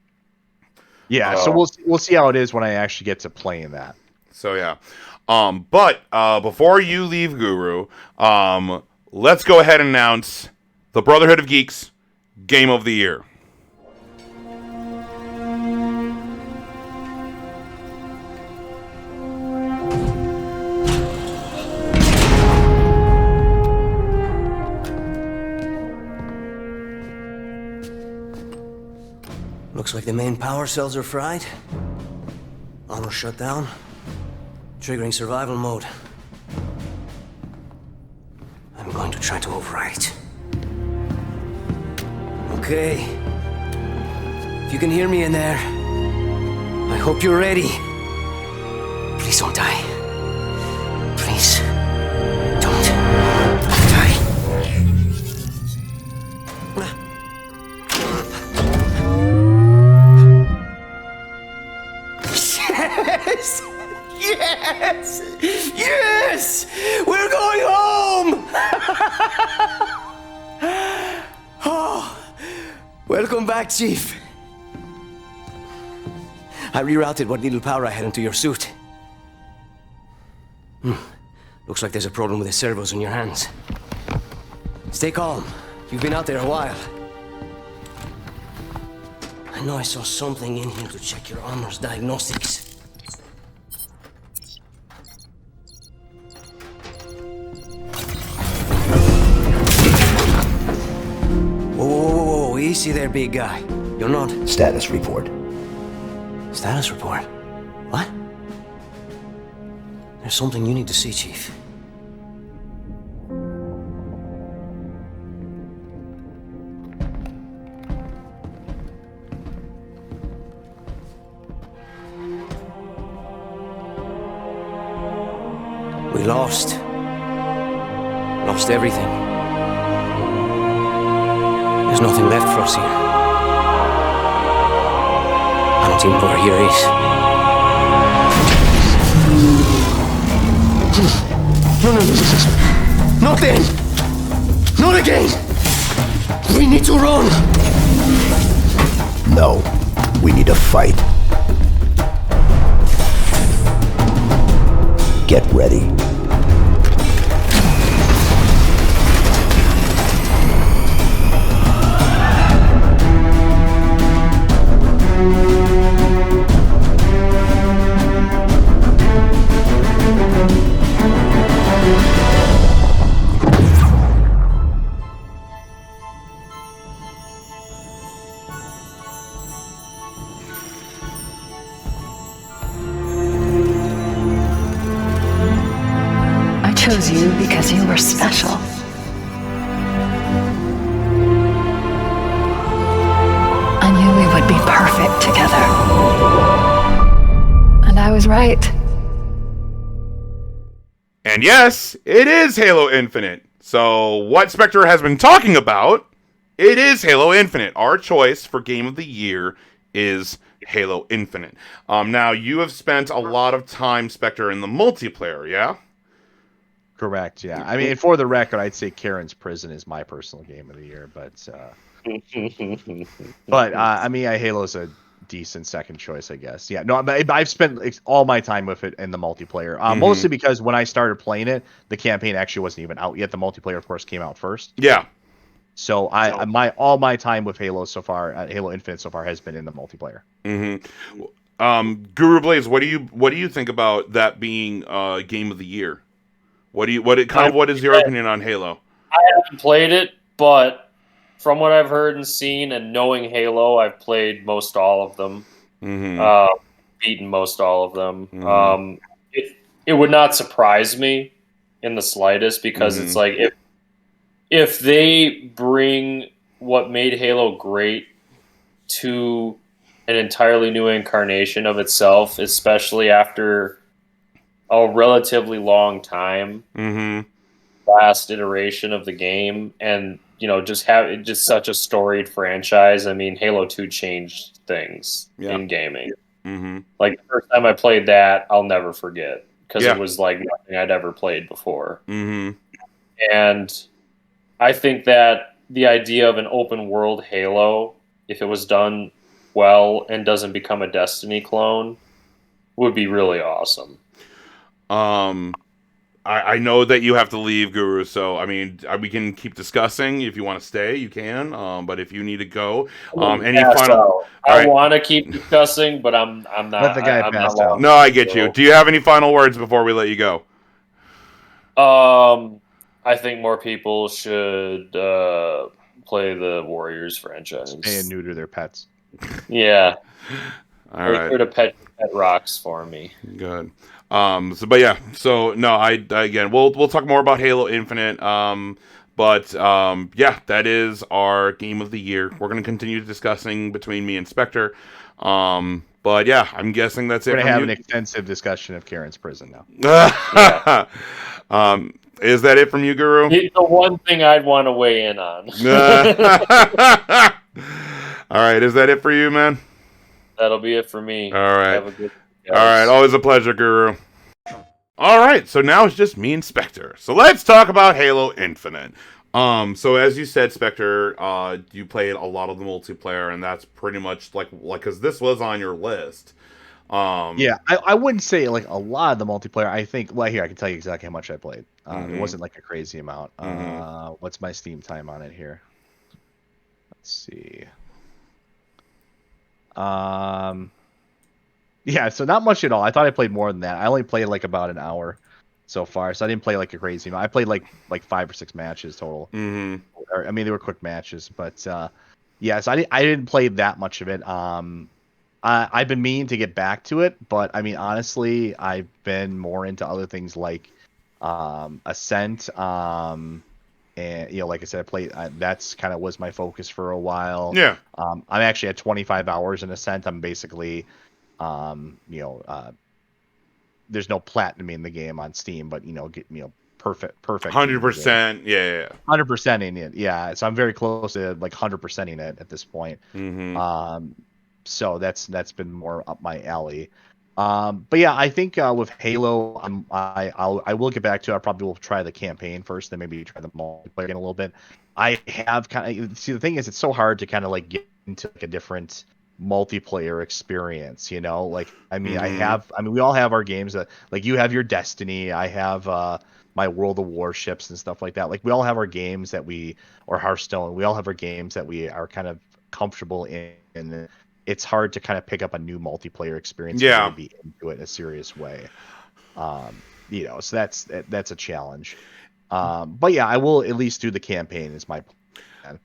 Speaker 2: Yeah, so we'll see how it is when I actually get to playing that.
Speaker 1: So yeah, but before you leave, Guru, let's go ahead and announce the Brotherhood of Geeks Game of the Year.
Speaker 5: Looks like the main power cells are fried. Armor shut down. Triggering survival mode. I'm going to try to overwrite. Okay. If you can hear me in there, I hope you're ready. Please don't die. Please. Don't die. Yes! Yes! Yes! We're going home! Oh, welcome back, Chief. I rerouted what little power I had into your suit. Looks like there's a problem with the servos in your hands. Stay calm. You've been out there a while. I know I saw something in here to check your armor's diagnostics. Whoa, easy there, big guy. You're not...
Speaker 6: Status report.
Speaker 5: Status report? What? There's something you need to see, Chief. We lost. Lost everything. There's nothing left for us here. I don't think where here is. No. Not then! Not again! We need to run!
Speaker 6: No, we need to fight. Get ready.
Speaker 7: chose you because you were special. I knew we would be perfect together. And I was right.
Speaker 1: And yes, it is Halo Infinite. So what Spectre has been talking about, it is Halo Infinite. Our choice for Game of the Year is Halo Infinite. Now, you have spent a lot of time, Spectre, in the multiplayer, yeah?
Speaker 2: Correct, yeah. I mean, for the record, I'd say Karen's Prison is my personal game of the year, but I mean, Halo's a decent second choice, I guess. Yeah, no, I've spent all my time with it in the multiplayer, mostly because when I started playing it, the campaign actually wasn't even out yet. The multiplayer, of course, came out first.
Speaker 1: Yeah.
Speaker 2: So all my time with Halo so far, Halo Infinite so far, has been in the multiplayer.
Speaker 1: Guru Blaze, what do you think about that being Game of the Year? What is your opinion on Halo?
Speaker 3: I haven't played it, but from what I've heard and seen, and knowing Halo, I've played most all of them. Beaten most all of them. It would not surprise me in the slightest, because it's like if they bring what made Halo great to an entirely new incarnation of itself, especially after a relatively long time, last iteration of the game, and just have it just such a storied franchise. I mean, Halo 2 changed things in gaming. Like, the first time I played that, I'll never forget, because it was like nothing I'd ever played before. And I think that the idea of an open world Halo, if it was done well and doesn't become a Destiny clone, would be really awesome.
Speaker 1: I know that you have to leave, Guru, so I mean, we can keep discussing. If you want to stay, you can. But if you need to go, any final?
Speaker 3: I want to keep discussing, but I'm not.
Speaker 2: Let the guy pass out.
Speaker 1: No, I get you. Do you have any final words before we let you go?
Speaker 3: I think more people should play the Warriors franchise.
Speaker 2: Pay and neuter their pets.
Speaker 3: Yeah.
Speaker 1: All right.
Speaker 3: Make sure to pet rocks for me.
Speaker 1: Good. So no, again, we'll talk more about Halo Infinite. That is our game of the year. We're gonna continue discussing between me and Spectre. I'm guessing that's it.
Speaker 2: We're gonna have an extensive discussion of Karen's Prison now.
Speaker 1: Is that it from you, Guru?
Speaker 3: It's the one thing I'd want to weigh in on.
Speaker 1: All right, is that it for you, man?
Speaker 3: That'll be it for me.
Speaker 1: All right.
Speaker 3: Have a good day,
Speaker 1: All right, always a pleasure, Guru. All right, so now it's just me and Spectre. So let's talk about Halo Infinite. So as you said, Spectre, you played a lot of the multiplayer, and that's pretty much like because this was on your list.
Speaker 2: I wouldn't say like a lot of the multiplayer. I think here I can tell you exactly how much I played. It wasn't like a crazy amount. What's my Steam time on it here? Let's see. So not much at all. I thought I played more than that. I only played like about an hour so far, so I didn't play like a crazy amount. I played like 5 or 6 matches total. I mean, they were quick matches, but so I didn't play that much of it. I've been meaning to get back to it, but I mean, honestly, I've been more into other things like Ascent. And like I said, I played. That's kind of was my focus for a while.
Speaker 1: Yeah.
Speaker 2: I'm actually at 25 hours in Ascent. I'm basically, there's no platinum in the game on Steam, but perfect.
Speaker 1: 100%. Yeah.
Speaker 2: 100%ing it. Yeah. So I'm very close to like 100%ing it at this point. So that's been more up my alley. I think with Halo, I will get back to it. I probably will try the campaign first, then maybe try the multiplayer in a little bit. I have the thing is, it's so hard to kind of like get into like a different multiplayer experience, we all have our games that, like, you have your Destiny, I have my World of Warships and stuff like that. Like, we all have our games or Hearthstone, we all have our games that we are kind of comfortable in, and it's hard to kind of pick up a new multiplayer experience and really be into it in a serious way. So that's a challenge. I will at least do the campaign is my plan.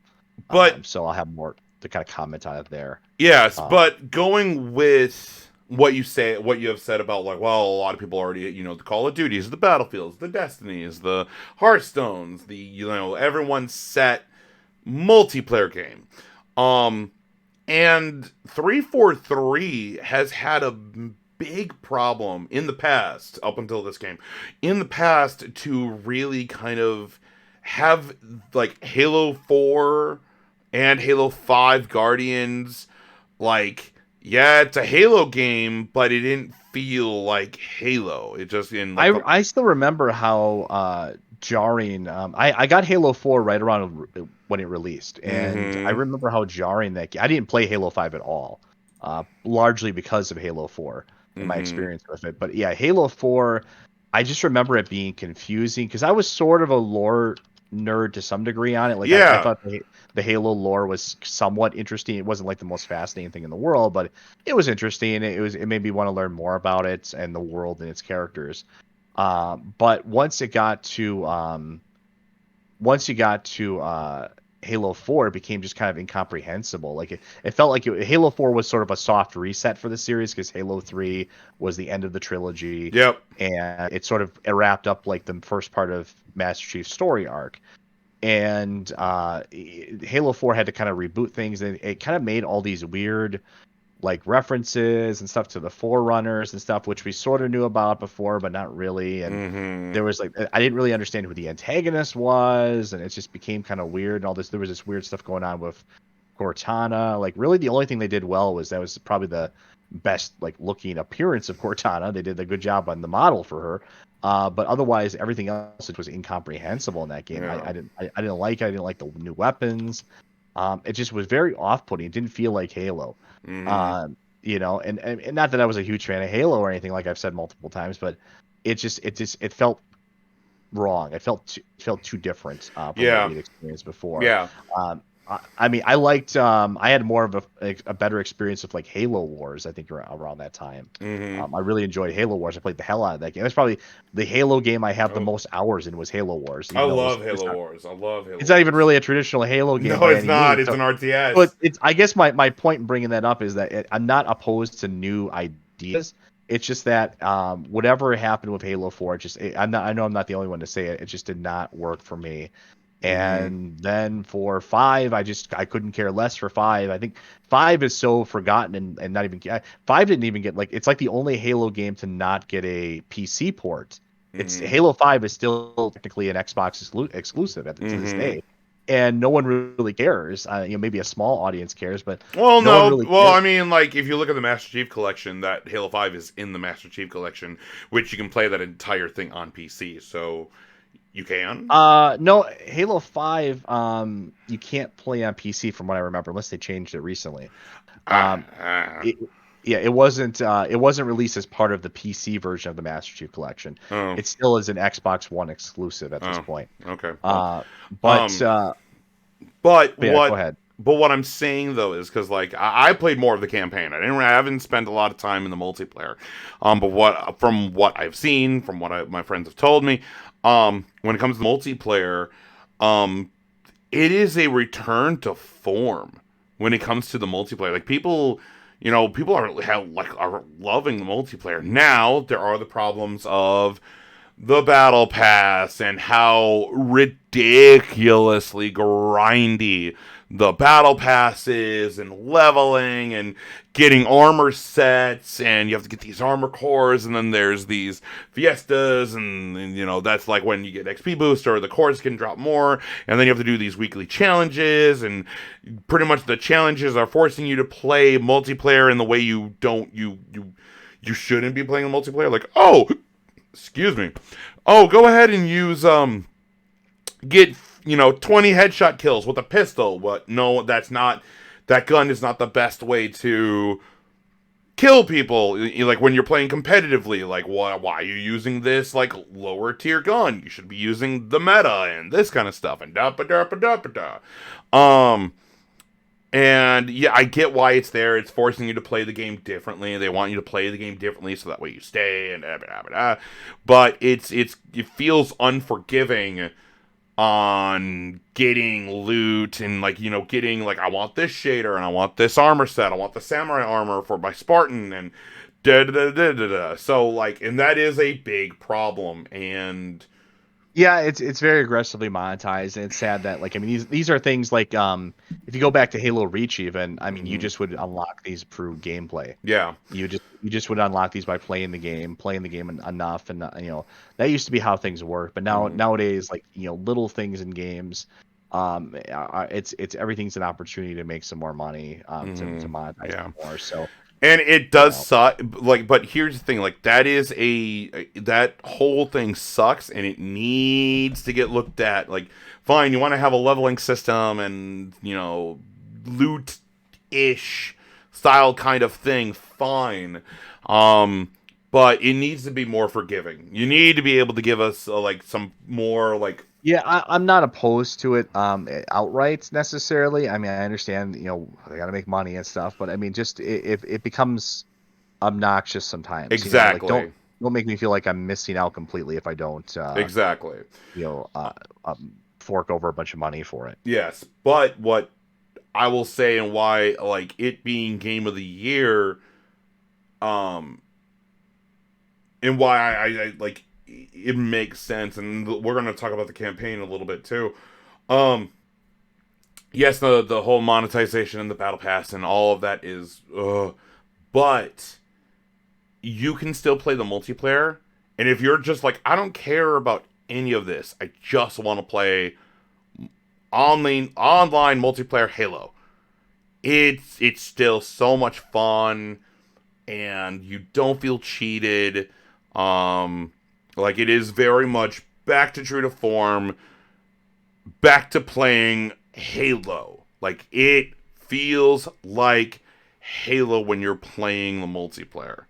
Speaker 1: But
Speaker 2: so I'll have more to kind of comment on it there.
Speaker 1: Yes, but going with what you have said about like, well, a lot of people already, the Call of Duties, the Battlefields, the Destinies, the Hearthstones, everyone's set multiplayer game. And 343 has had a big problem in the past, up until this game, in the past, to really kind of have like Halo 4 and Halo 5 Guardians, like, yeah, it's a Halo game, but it didn't feel like Halo. It just in like
Speaker 2: I still remember how jarring. I got Halo 4 right around when it released, and I remember how jarring that. I didn't play Halo 5 at all, largely because of Halo 4 and my experience with it. But yeah, Halo 4, I just remember it being confusing because I was sort of a lore nerd to some degree on it. Like I thought the Halo lore was somewhat interesting. It wasn't like the most fascinating thing in the world, but it was interesting. It made me want to learn more about it and the world and its characters. But once you got to Halo 4, it became just kind of incomprehensible. Like it felt like Halo 4 was sort of a soft reset for the series because Halo 3 was the end of the trilogy.
Speaker 1: Yep.
Speaker 2: And it sort of wrapped up like the first part of Master Chief's story arc. And Halo 4 had to kind of reboot things, and it kind of made all these weird like references and stuff to the Forerunners and stuff, which we sort of knew about before, but not really. And there was like, I didn't really understand who the antagonist was, and it just became kind of weird. And all this, there was this weird stuff going on with Cortana. Like, really, the only thing they did well was that was probably the best like looking appearance of Cortana. They did a good job on the model for her. But otherwise, everything else was incomprehensible in that game.
Speaker 1: Yeah.
Speaker 2: I didn't like it. I didn't like the new weapons. It just was very off-putting. It didn't feel like Halo. And not that I was a huge fan of Halo or anything, like I've said multiple times, but it felt wrong. It felt too different from what we'd experienced before.
Speaker 1: Yeah.
Speaker 2: I mean, I liked. I had more of a better experience with like Halo Wars. I think around that time, I really enjoyed Halo Wars. I played the hell out of that game. It's probably the Halo game I have the most hours in was Halo Wars.
Speaker 1: I love Halo Wars. I love Halo.
Speaker 2: It's not even really a traditional Halo game.
Speaker 1: No, it's not. It's an RTS.
Speaker 2: But I guess my point in bringing that up is that I'm not opposed to new ideas. It's just that whatever happened with Halo 4, I know I'm not the only one to say it. It just did not work for me. And then for 5, I couldn't care less for 5. I think 5 is so forgotten and not even 5 didn't even get it's like the only Halo game to not get a PC port. It's Halo 5 is still technically an Xbox exclusive to this day, and no one really cares. Maybe a small audience cares, but
Speaker 1: no
Speaker 2: one really cares.
Speaker 1: I mean, like if you look at the Master Chief Collection, that Halo 5 is in the Master Chief Collection, which you can play that entire thing on PC. So. You can?
Speaker 2: No, Halo 5, you can't play on PC from what I remember, unless they changed it recently. It wasn't released as part of the PC version of the Master Chief Collection.
Speaker 1: Oh.
Speaker 2: It still is an Xbox One exclusive at this point.
Speaker 1: Okay.
Speaker 2: Go ahead.
Speaker 1: But what I'm saying though is because like I played more of the campaign. I haven't spent a lot of time in the multiplayer. But from what I've seen, from what my friends have told me, when it comes to multiplayer, it is a return to form when it comes to the multiplayer. Like people are loving the multiplayer. Now there are the problems of the battle pass and how ridiculously grindy the battle pass is, and leveling and getting armor sets, and you have to get these armor cores, and then there's these fiestas, and that's like when you get XP boost or the cores can drop more, and then you have to do these weekly challenges, and pretty much the challenges are forcing you to play multiplayer in the way you shouldn't be playing multiplayer. Like, excuse me. Go ahead and use get 20 headshot kills with a pistol. But no, that's not. That gun is not the best way to kill people. Like when you're playing competitively, like why are you using this like lower tier gun? You should be using the meta and this kind of stuff and And yeah, I get why it's there. It's forcing you to play the game differently. They want you to play the game differently so that way you stay and but it feels unforgiving on getting loot and getting I want this shader and I want this armor set. I want the samurai armor for my Spartan and da da da da da da. So like, and that is a big problem. And
Speaker 2: Yeah, it's very aggressively monetized, and it's sad that like I mean these are things like if you go back to Halo Reach even, I mean you just would unlock these through gameplay.
Speaker 1: yeah,
Speaker 2: You just would unlock these by playing the game enough, and that used to be how things work. But nowadays, like little things in games, it's everything's an opportunity to make some more money, to monetize
Speaker 1: Yeah.
Speaker 2: it more. So
Speaker 1: and it does suck. Like, but here's the thing: like that whole thing sucks, and it needs to get looked at. Like, fine, you want to have a leveling system and loot ish style kind of thing, fine. But it needs to be more forgiving. You need to be able to give us like some more like
Speaker 2: yeah, I'm not opposed to it outright necessarily. I mean, I understand they got to make money and stuff, but I mean, just if it becomes obnoxious sometimes.
Speaker 1: exactly.
Speaker 2: Don't make me feel like I'm missing out completely if I don't
Speaker 1: Exactly.
Speaker 2: fork over a bunch of money for it.
Speaker 1: Yes, but what I will say and why like it being game of the year, and why I like it makes sense, and we're gonna talk about the campaign a little bit too. Yes, the whole monetization and the battle pass and all of that is, but you can still play the multiplayer, and if you're just like, I don't care about any of this, I just want to play online multiplayer Halo. It's still so much fun, and you don't feel cheated. Like it is very much back to true to form, back to playing Halo. Like it feels like Halo when you're playing the multiplayer.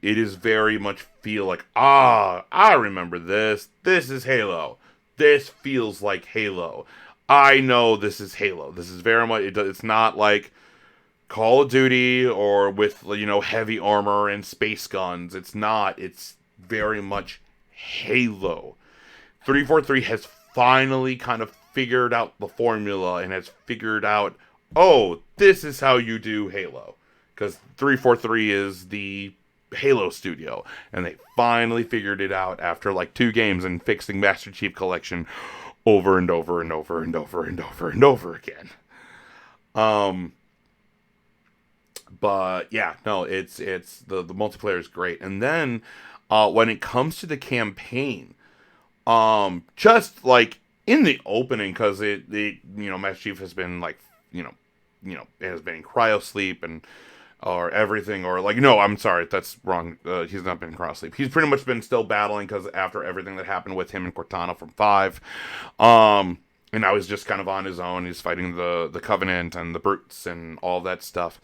Speaker 1: It is very much feel like, I remember this. This is Halo. This feels like Halo. I know this is Halo. This is very much, it's not like Call of Duty or with, heavy armor and space guns. It's not. It's very much Halo. 343 has finally kind of figured out the formula and has figured out, this is how you do Halo. Because 343 is the Halo studio, and they finally figured it out after like 2 games and fixing Master Chief Collection over and over and over and over and over and over again. But yeah, no, it's the multiplayer is great. And then when it comes to the campaign, just like in the opening, because it Master Chief has been like it has been in cryo sleep and or everything, or like, no, I'm sorry, that's wrong. He's not been in cryo sleep. He's pretty much been still battling because after everything that happened with him and Cortana from 5, and now he's just kind of on his own. He's fighting the Covenant and the Brutes and all that stuff.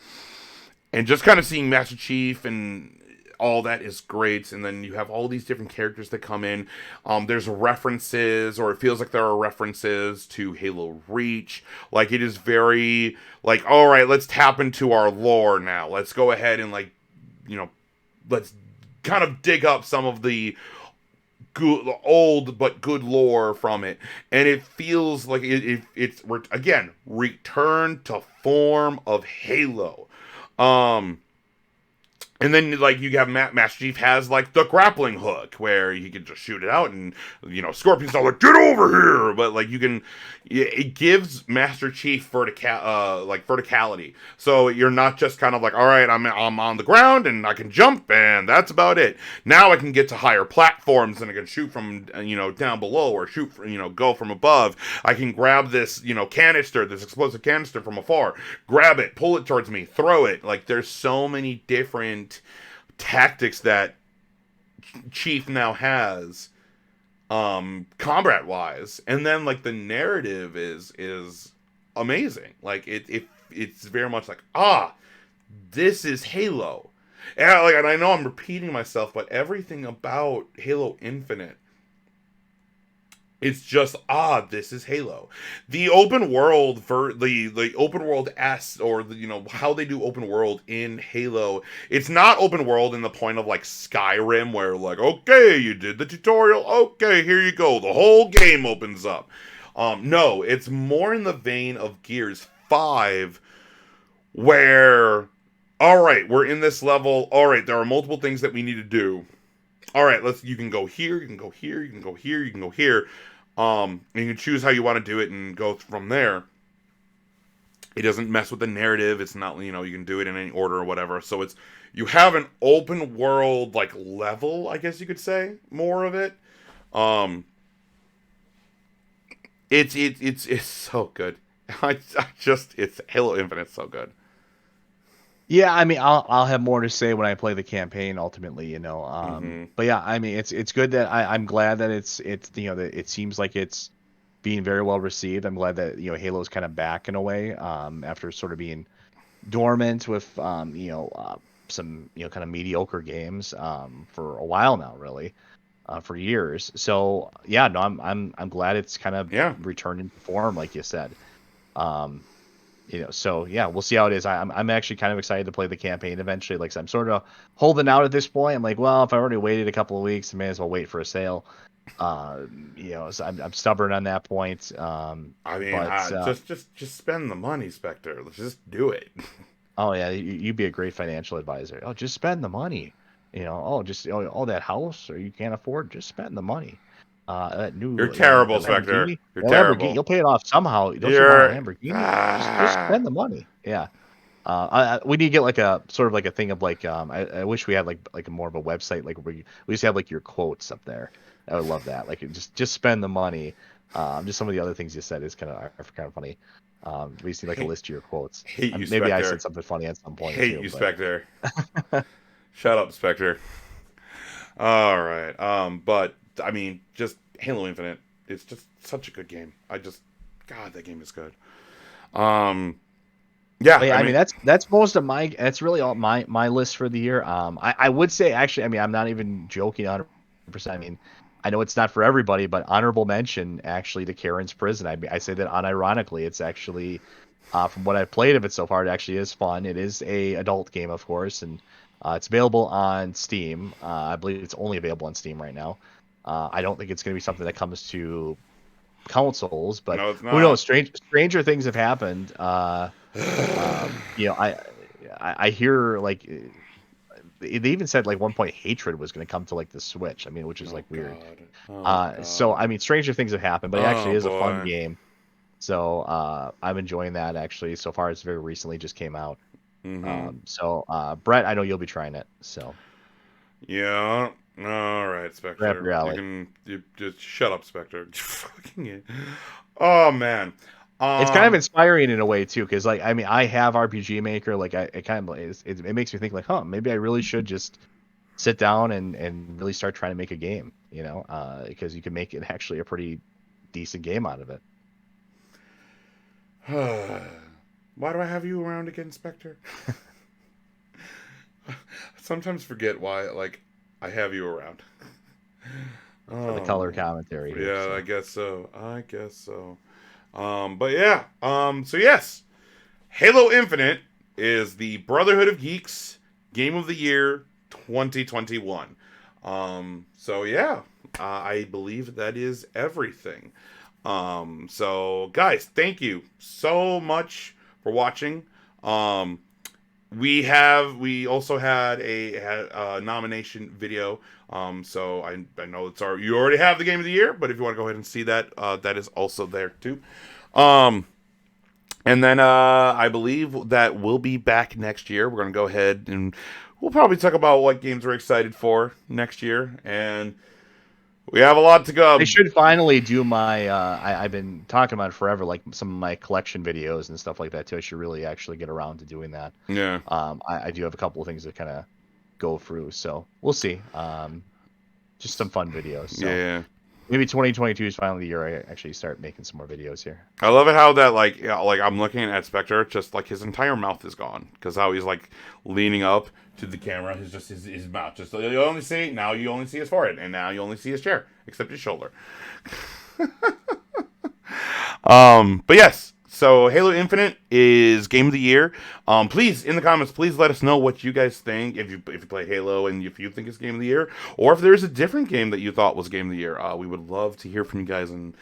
Speaker 1: And just kind of seeing Master Chief and all that is great. And then you have all these different characters that come in. There's references, or it feels like there are references to Halo Reach. Like, it is very, like, all right, let's tap into our lore now. Let's go ahead and, like, let's kind of dig up some of the good, old but good lore from it. And it feels like it's, again, return to form of Halo. And then, like, you have Master Chief has, like, the grappling hook, where he can just shoot it out, and, Scorpion's all like, get over here! But, like, it gives Master Chief verticality. So you're not just kind of like, all right, I'm on the ground, and I can jump, and that's about it. Now I can get to higher platforms, and I can shoot from, down below, or shoot, go from above. I can grab this, canister, this explosive canister from afar, grab it, pull it towards me, throw it. Like, there's so many different tactics that Chief now has, combat wise, and then like the narrative is amazing. Like it's very much like, this is Halo. And I know I'm repeating myself, but everything about Halo Infinite, it's just, this is Halo. The open world for the open world or how they do open world in Halo. It's not open world in the point of like Skyrim, where like, okay, you did the tutorial, okay, here you go, the whole game opens up. No, it's more in the vein of Gears 5, where all right, we're in this level. All right, there are multiple things that we need to do. All right, you can go here, you can go here, you can go here, you can go here. And you can choose how you want to do it and go from there. It doesn't mess with the narrative. It's not, you can do it in any order or whatever. So you have an open world, like, level, I guess you could say, more of it. It's so good. It's Halo Infinite's so good.
Speaker 2: Yeah, I mean, I'll have more to say when I play the campaign ultimately, But yeah, I mean, it's good that I'm glad that it's that it seems like it's being very well received. I'm glad that Halo's kind of back in a way after sort of being dormant with some kind of mediocre games for a while now, really, for years. So yeah, no, I'm glad it's kind of returning to form, like you said. So yeah, we'll see how it is. I'm actually kind of excited to play the campaign eventually. Like, I'm sort of holding out at this point. I'm like, well, if I already waited a couple of weeks, I may as well wait for a sale. So I'm stubborn on that point.
Speaker 1: I mean, just spend the money, Spectre. Let's just do it.
Speaker 2: Oh yeah, you'd be a great financial advisor. Oh, just spend the money. That house, or you can't afford, just spend the money. That new
Speaker 1: You're terrible,
Speaker 2: that
Speaker 1: Spectre.
Speaker 2: Lamborghini,
Speaker 1: You're
Speaker 2: that
Speaker 1: terrible.
Speaker 2: You'll pay it off somehow. Don't you want a Lamborghini? Just spend the money. Yeah. We need to get like a sort of like a thing of like I wish we had like a more of a website like where we used to have like your quotes up there. I would love that. Like, just spend the money. Just some of the other things you said is kind of funny. We just need like a list of your quotes.
Speaker 1: Hate you,
Speaker 2: Maybe
Speaker 1: Spectre.
Speaker 2: I said something funny at some point.
Speaker 1: Hate
Speaker 2: too,
Speaker 1: you,
Speaker 2: but...
Speaker 1: Spectre. Shut up, Spectre. All right. But I mean, just Halo Infinite. It's just such a good game. God, that game is good. Yeah.
Speaker 2: But yeah, I mean that's most of my. That's really all my list for the year. I would say actually, I mean, I'm not even joking 100%. I mean, I know it's not for everybody, but honorable mention actually to Karen's Prison. I say that unironically. It's actually, from what I've played of it so far, it actually is fun. It is a adult game, of course, and it's available on Steam. I believe it's only available on Steam right now. I don't think it's going to be something that comes to consoles, but
Speaker 1: No, it's
Speaker 2: who
Speaker 1: not.
Speaker 2: knows? Stranger things have happened. I hear like they even said like one point Hatred was going to come to like the Switch. I mean, which is like weird. So I mean, stranger things have happened, but it actually is a fun game. So I'm enjoying that actually. So far, it's very recently just came out. Brett, I know you'll be trying it. So
Speaker 1: yeah. All right, Spectre.
Speaker 2: Grab your alley.
Speaker 1: You just shut up, Spectre. Oh man.
Speaker 2: It's kind of inspiring in a way too, because like I mean, I have RPG Maker. Like it kind of it makes me think like, maybe I really should just sit down and really start trying to make a game. Because you can make it actually a pretty decent game out of it.
Speaker 1: Why do I have you around again, Spectre? I sometimes forget why, like, I have you around.
Speaker 2: For the color commentary. Here,
Speaker 1: yeah,
Speaker 2: so.
Speaker 1: I guess so. But yeah. So yes, Halo Infinite is the Brotherhood of Geeks Game of the Year 2021. So yeah, I believe that is everything. So guys, thank you so much for watching. We also had a nomination video. So I know you already have the Game of the Year, but if you want to go ahead and see that, that is also there too. And then I believe that we'll be back next year. We're gonna go ahead and we'll probably talk about what games we're excited for next year, and we have a lot to go.
Speaker 2: I should finally do my. I've been talking about it forever, like some of my collection videos and stuff like that too. I should really actually get around to doing that.
Speaker 1: Yeah.
Speaker 2: I do have a couple of things to kind of go through, so we'll see. Just some fun videos. So.
Speaker 1: Yeah.
Speaker 2: Maybe 2022 is finally the year I actually start making some more videos here.
Speaker 1: I love it how that like I'm looking at Spectre, just like his entire mouth is gone because how he's like leaning up to the camera. His mouth just you only see his forehead, and now you only see his chair except his shoulder. But yes. So Halo Infinite is Game of the Year. Please, in the comments, please let us know what you guys think. If you play Halo and if you think it's Game of the Year, or if there's a different game that you thought was Game of the Year. We would love to hear from you guys and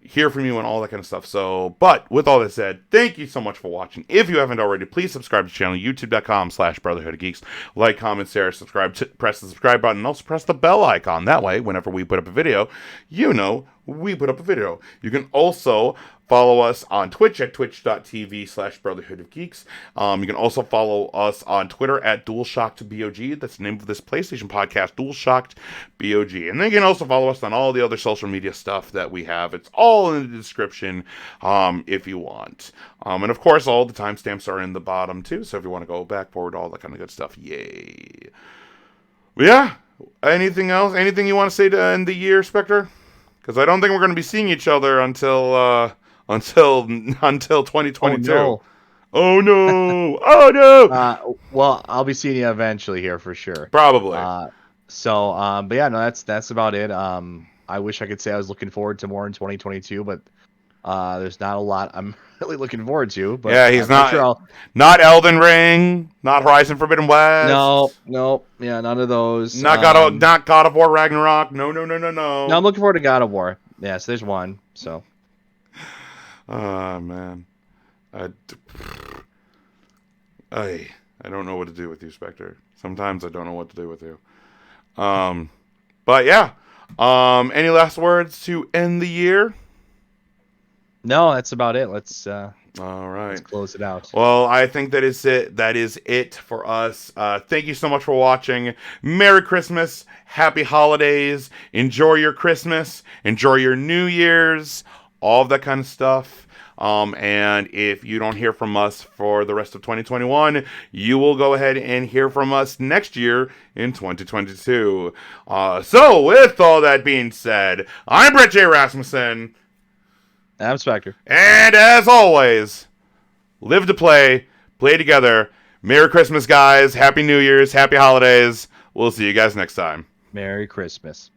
Speaker 1: hear from you and all that kind of stuff. So, but with all that said, thank you so much for watching. If you haven't already, please subscribe to the channel, youtube.com/Brotherhood of Geeks. Like, comment, share, subscribe, press the subscribe button, and also press the bell icon. That way, whenever we put up a video, you know we put up a video. You can also follow us on Twitch at twitch.tv/Brotherhood of Geeks. You can also follow us on Twitter at Dualshock'd BOG. That's the name of this PlayStation podcast, Dualshock'd BOG. And then you can also follow us on all the other social media stuff that we have. It's all in the description if you want. And of course, all the timestamps are in the bottom too. So if you want to go back, forward, all that kind of good stuff, yay. But yeah, anything else? Anything you want to say to end the year, Spectre? Because I don't think we're going to be seeing each other until 2022. Oh no! Oh no!
Speaker 2: Well, I'll be seeing you eventually here for sure.
Speaker 1: Probably.
Speaker 2: But yeah, no, that's about it. I wish I could say I was looking forward to more in 2022, but there's not a lot I'm really looking forward to. But
Speaker 1: yeah, he's
Speaker 2: I'm sure
Speaker 1: not Elden Ring, not Horizon Forbidden West.
Speaker 2: No, yeah, none of those.
Speaker 1: Not God of War Ragnarok. No.
Speaker 2: No, I'm looking forward to God of War. Yeah, so there's one. So.
Speaker 1: Oh man, I don't know what to do with you, Spectre. Sometimes I don't know what to do with you. But yeah. Any last words to end the year?
Speaker 2: No, that's about it. Let's
Speaker 1: all right.
Speaker 2: Let's close it out.
Speaker 1: Well, I think that is it. That is it for us. Thank you so much for watching. Merry Christmas. Happy holidays. Enjoy your Christmas. Enjoy your New Year's. All of that kind of stuff. And if you don't hear from us for the rest of 2021, you will go ahead and hear from us next year in 2022. So, with all that being said, I'm Brett J. Rasmussen.
Speaker 2: I'm Spectre.
Speaker 1: And as always, live to play together. Merry Christmas, guys. Happy New Year's. Happy holidays. We'll see you guys next time.
Speaker 2: Merry Christmas.